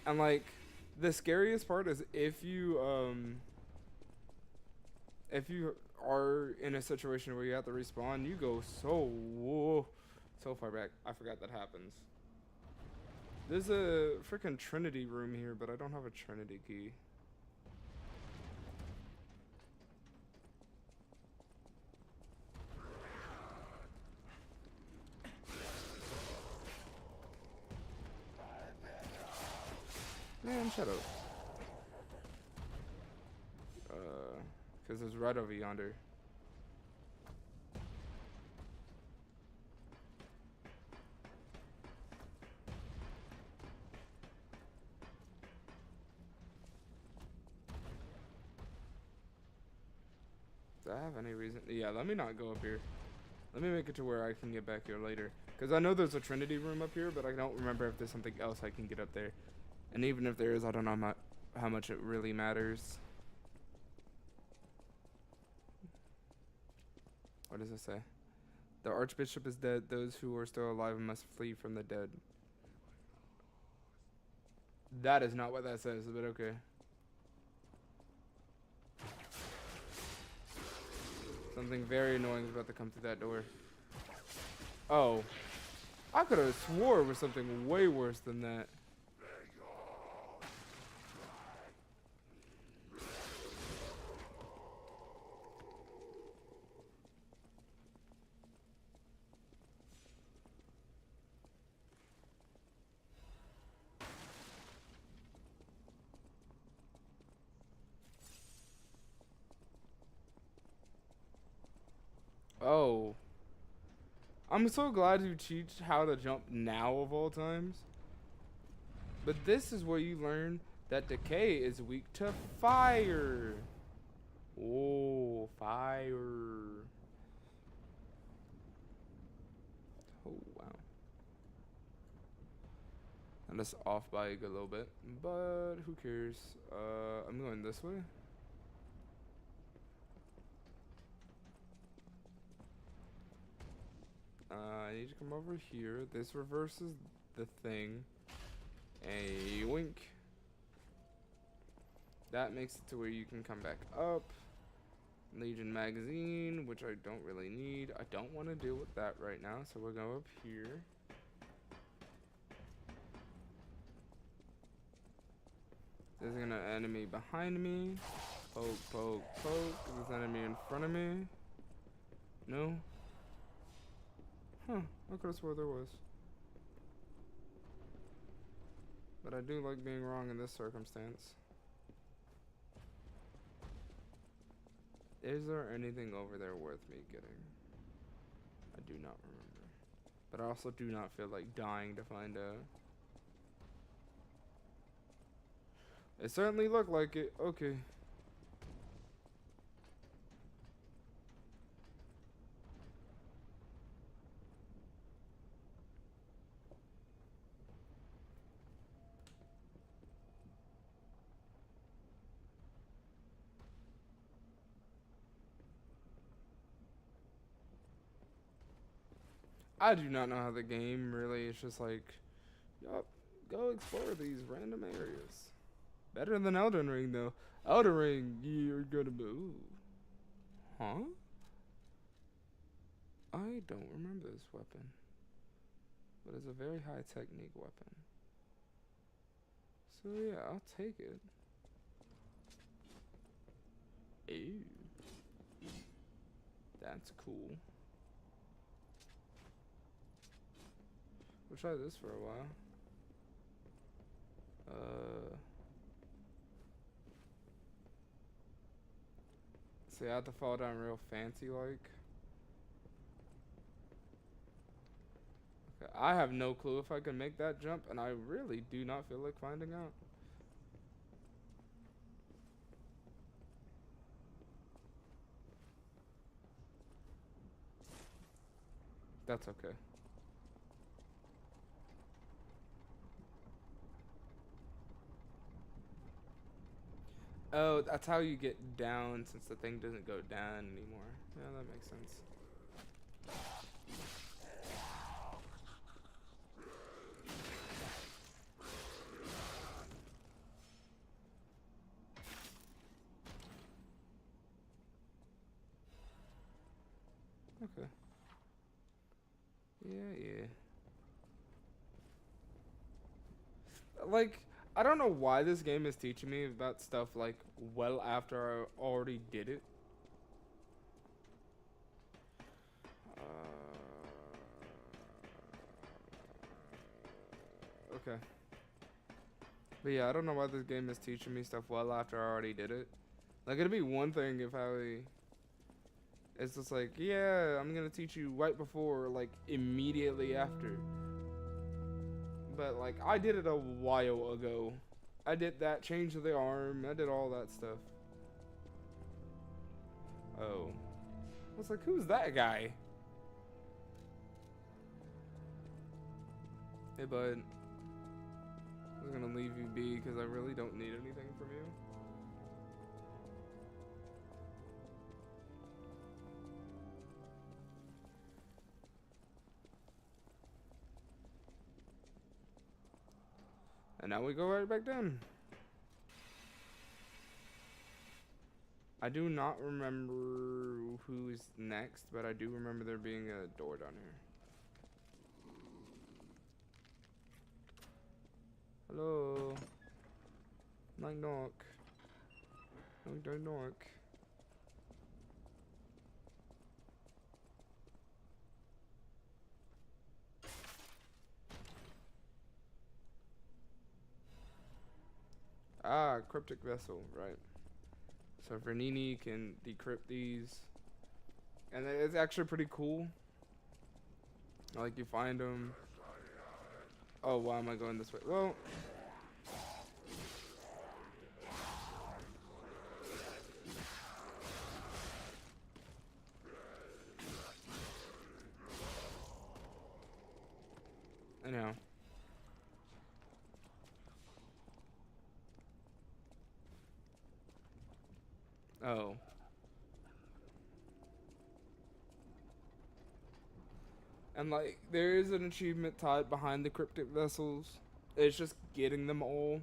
Speaker 1: And like, the scariest part is if you are in a situation where you have to respawn, you go so far back. I forgot that happens. There's a freaking Trinity room here, but I don't have a Trinity key. Man, shut up. Because it's right over yonder. Do I have any reason? Yeah, let me not go up here. Let me make it to where I can get back here later. Because I know there's a Trinity room up here, but I don't remember if there's something else I can get up there. And even if there is, I don't know how much it really matters. What does it say? The Archbishop is dead. Those who are still alive must flee from the dead. That is not what that says, but okay. Something very annoying is about to come through that door. Oh. I could have swore it was something way worse than that. Oh. I'm so glad you teach how to jump now of all times. But this is where you learn that decay is weak to fire. Oh, fire. Oh, wow. And that's off by a good little bit, but who cares? I'm going this way. I need to come over here. This reverses the thing. A wink. That makes it to where you can come back up. Legion magazine, which I don't really need. I don't want to deal with that right now, so we'll go up here. There's an enemy behind me. Poke, poke, poke. There's an enemy in front of me. No? Huh, I could have swore there was. But I do like being wrong in this circumstance. Is there anything over there worth me getting? I do not remember. But I also do not feel like dying to find out. It certainly looked like it. Okay. I do not know how the game really is just like, yup, go explore these random areas. Better than Elden Ring though. Elden Ring, you're gonna move. Huh? I don't remember this weapon. But it's a very high technique weapon. So yeah, I'll take it. Ew. That's cool. We'll try this for a while. See, I have to fall down real fancy like. Okay, I have no clue if I can make that jump, and I really do not feel like finding out. That's okay. Oh, that's how you get down since the thing doesn't go down anymore. Yeah, that makes sense. Okay. Yeah, yeah. like, I don't know why this game is teaching me about stuff like well after I already did it. Okay. But yeah, I don't know why this game is teaching me stuff well after I already did it. Like, it'd be one thing if it's just like, yeah, I'm gonna teach you right before, or like immediately after. But like, I did it a while ago. I did that, change of the arm, I did all that stuff. Oh. I was like, who's that guy? Hey bud. I'm gonna leave you be because I really don't need anything from you. And now we go right back down. I do not remember who's next, but I do remember there being a door down here. Hello. Knock knock. Knock knock knock. Ah, cryptic vessel, right. So Vernini can decrypt these. And it's actually pretty cool. Like, you find them. Oh, why am I going this way? Well, anyhow. Oh. And like, there is an achievement tied behind the cryptic vessels. It's just getting them all.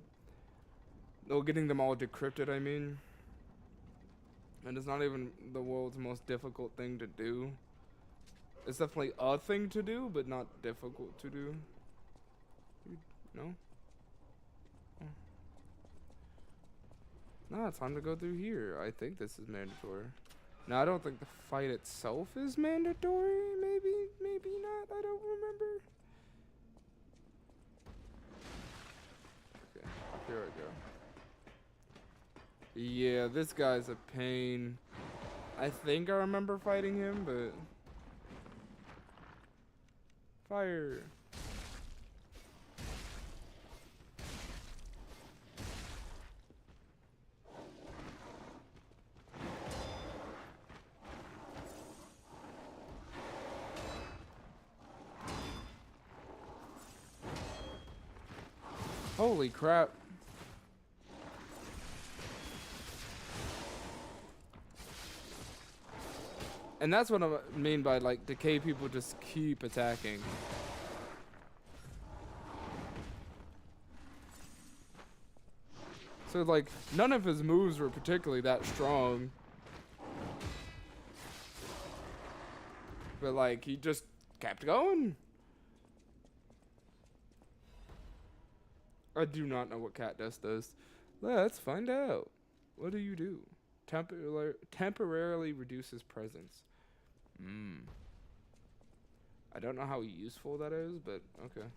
Speaker 1: No, getting them all decrypted, I mean. And it's not even the world's most difficult thing to do. It's definitely a thing to do, but not difficult to do. No? Oh. No, it's time to go through here. I think this is mandatory. No, I don't think the fight itself is mandatory. Maybe not. I don't remember. Okay, here I go. Yeah, this guy's a pain. I think I remember fighting him, but... Fire. Holy crap. And that's what I mean by, like, decay people just keep attacking. So, like, none of his moves were particularly that strong. But, like, he just kept going. I do not know what cat dust does. Let's find out. What do you do? Temporarily reduces presence. I don't know how useful that is, but okay.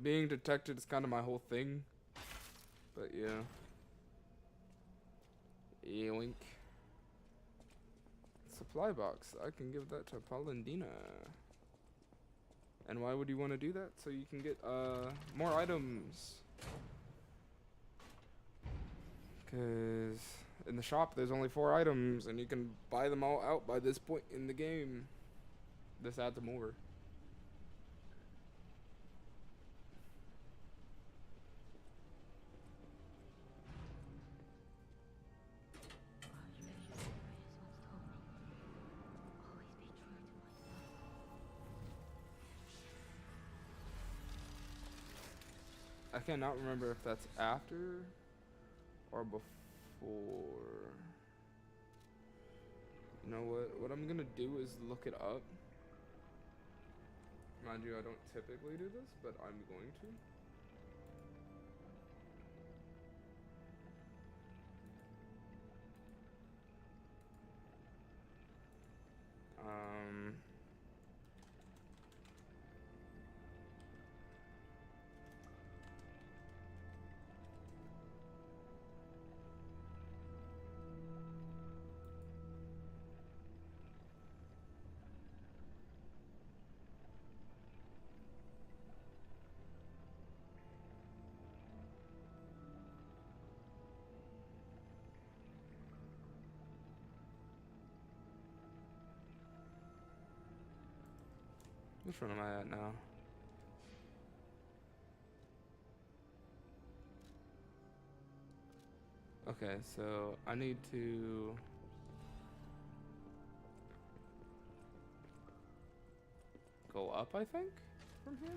Speaker 1: Being detected is kind of my whole thing. But yeah. Yoink. Supply box. I can give that to Paulindina. And why would you want to do that? So you can get more items. Because in the shop there's only 4 items and you can buy them all out by this point in the game. This adds more. I cannot remember if that's after or before. You know what? What I'm gonna do is look it up. Mind you, I don't typically do this, but I'm going to. Which one am I at now? Okay, so I need to go up, I think, from here.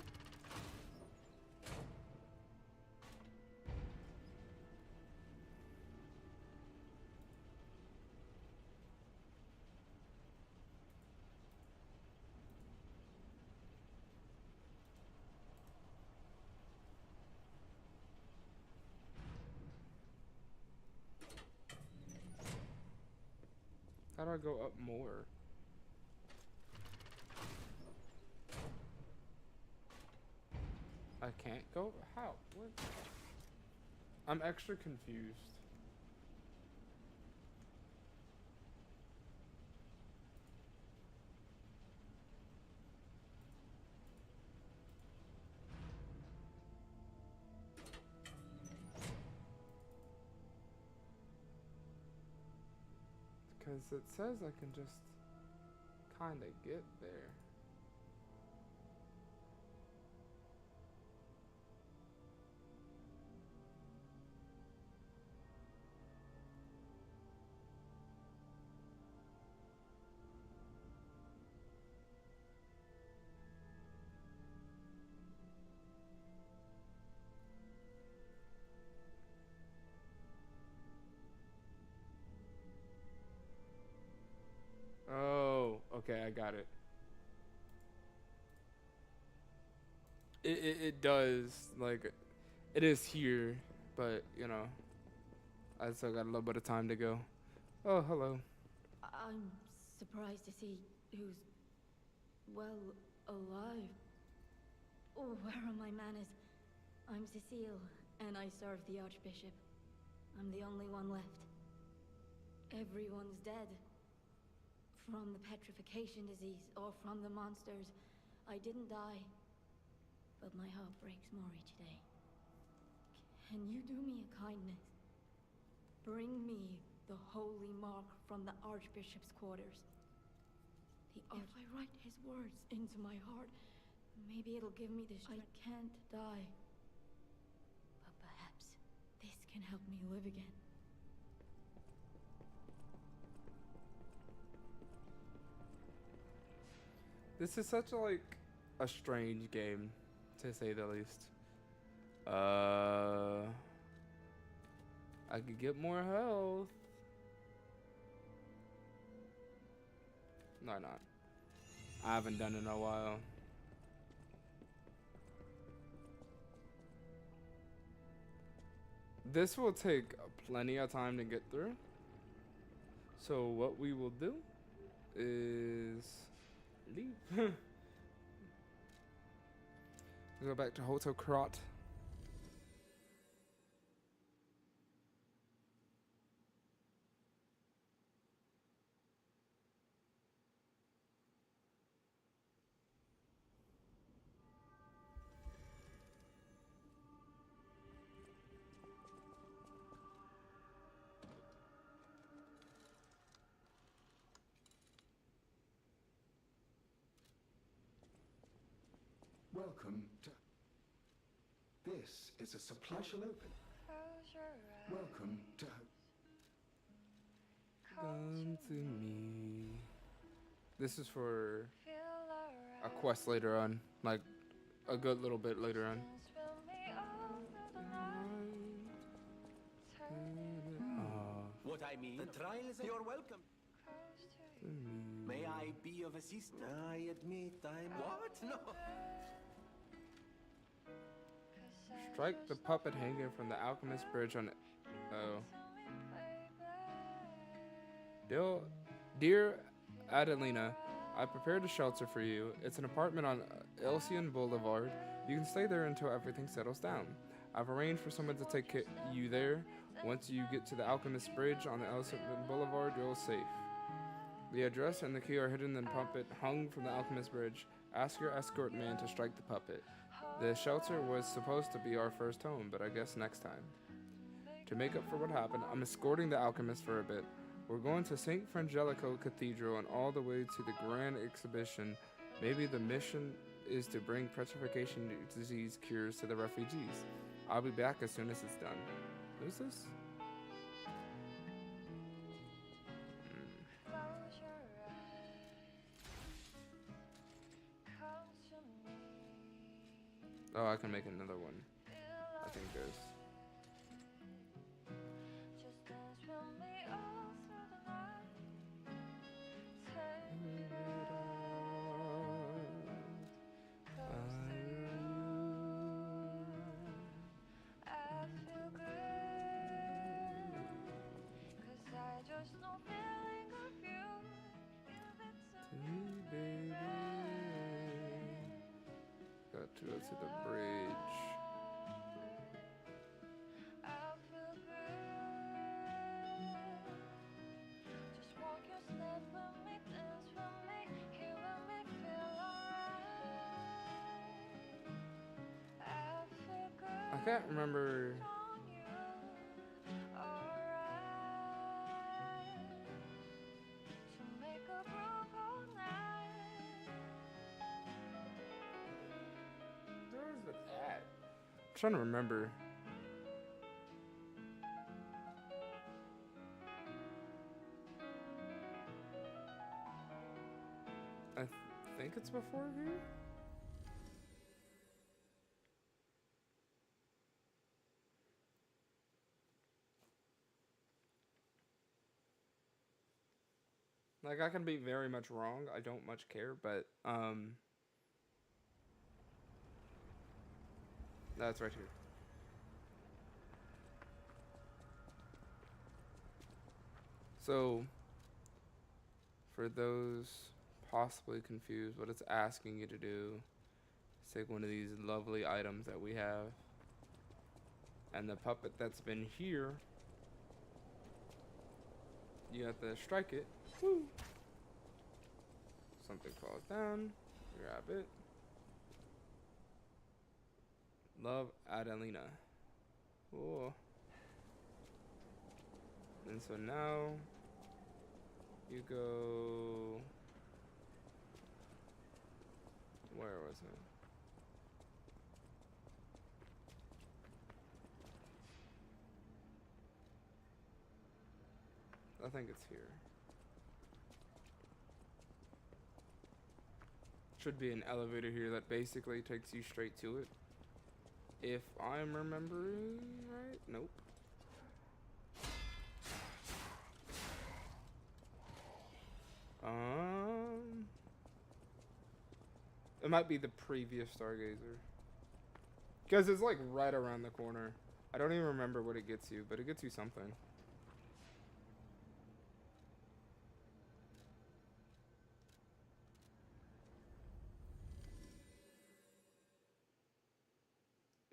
Speaker 1: How do I go up more? I can't go? How? What? I'm extra confused. Because it says I can just kind of get there. Oh, okay, I got it. It does, like, it is here, but, you know, I still got a little bit of time to go. Oh, hello.
Speaker 14: I'm surprised to see who's, well, alive. Oh, where are my manners? I'm Cecile, and I serve the Archbishop. I'm the only one left. Everyone's dead. From the petrification disease, or from the monsters. I didn't die. But my heart breaks more each day. Can you do me a kindness? Bring me the holy mark from the Archbishop's quarters. If I write his words into my heart, maybe it'll give me the strength. I can't die. But perhaps this can help me live again.
Speaker 1: This is such a strange game, to say the least. I could get more health. No, not. I haven't done it in a while. This will take plenty of time to get through. So what we will do is leave. We go back to Hotel Krat.
Speaker 3: Welcome to... This is a supply shall open. Welcome to...
Speaker 1: Come to me. This is for a quest later on, like a good little bit later on.
Speaker 9: What I mean, the trial is... You're welcome. May I be of assistance? I admit I'm... What? No!
Speaker 1: Strike the puppet hanging from the alchemist bridge on... Oh. Dear Adelina, I prepared a shelter for you. It's an apartment on Elsian Boulevard. You can stay there until everything settles down. I've arranged for someone to take you there. Once you get to the Alchemist Bridge on the Elsian Boulevard, you're safe. The address and the key are hidden in the puppet hung from the Alchemist Bridge. Ask your escort man to strike the puppet. The shelter was supposed to be our first home, but I guess next time. To make up for what happened, I'm escorting the alchemist for a bit. We're going to St. Frangelico Cathedral and all the way to the Grand Exhibition. Maybe the mission is to bring petrification disease cures to the refugees. I'll be back as soon as it's done. Who's this? Oh, I can make another one. I think there's... Got to go to the bridge. I can't remember. Where's it at? I'm trying to remember. I think it's before here. Like, I can be very much wrong. I don't much care, but, that's right here. So, for those possibly confused, what it's asking you to do is take one of these lovely items that we have, and the puppet that's been here, you have to strike it. Woo. Something falls down, grab it. Love, Adelina. Cool. And so now you go. Where was it? I think it's here. Should be an elevator here that basically takes you straight to it. If I'm remembering right? Nope. It might be the previous Stargazer. Because it's like right around the corner. I don't even remember what it gets you, but it gets you something.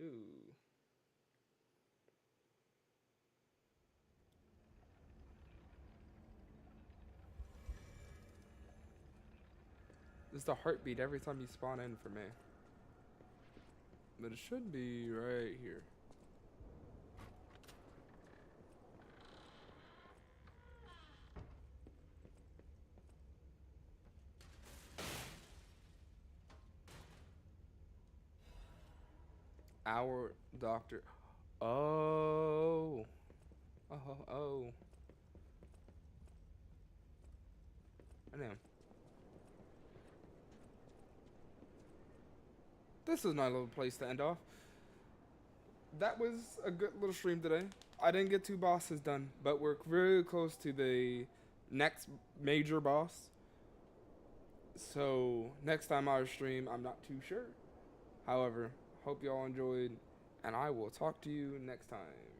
Speaker 1: Ooh. This is the heartbeat every time you spawn in for me. But it should be right here. Our doctor. Oh. Oh. I know. This is not a little place to end off. That was a good little stream today. I didn't get 2 bosses done, but we're very close to the next major boss. So next time I stream, I'm not too sure. However, hope y'all enjoyed, and I will talk to you next time.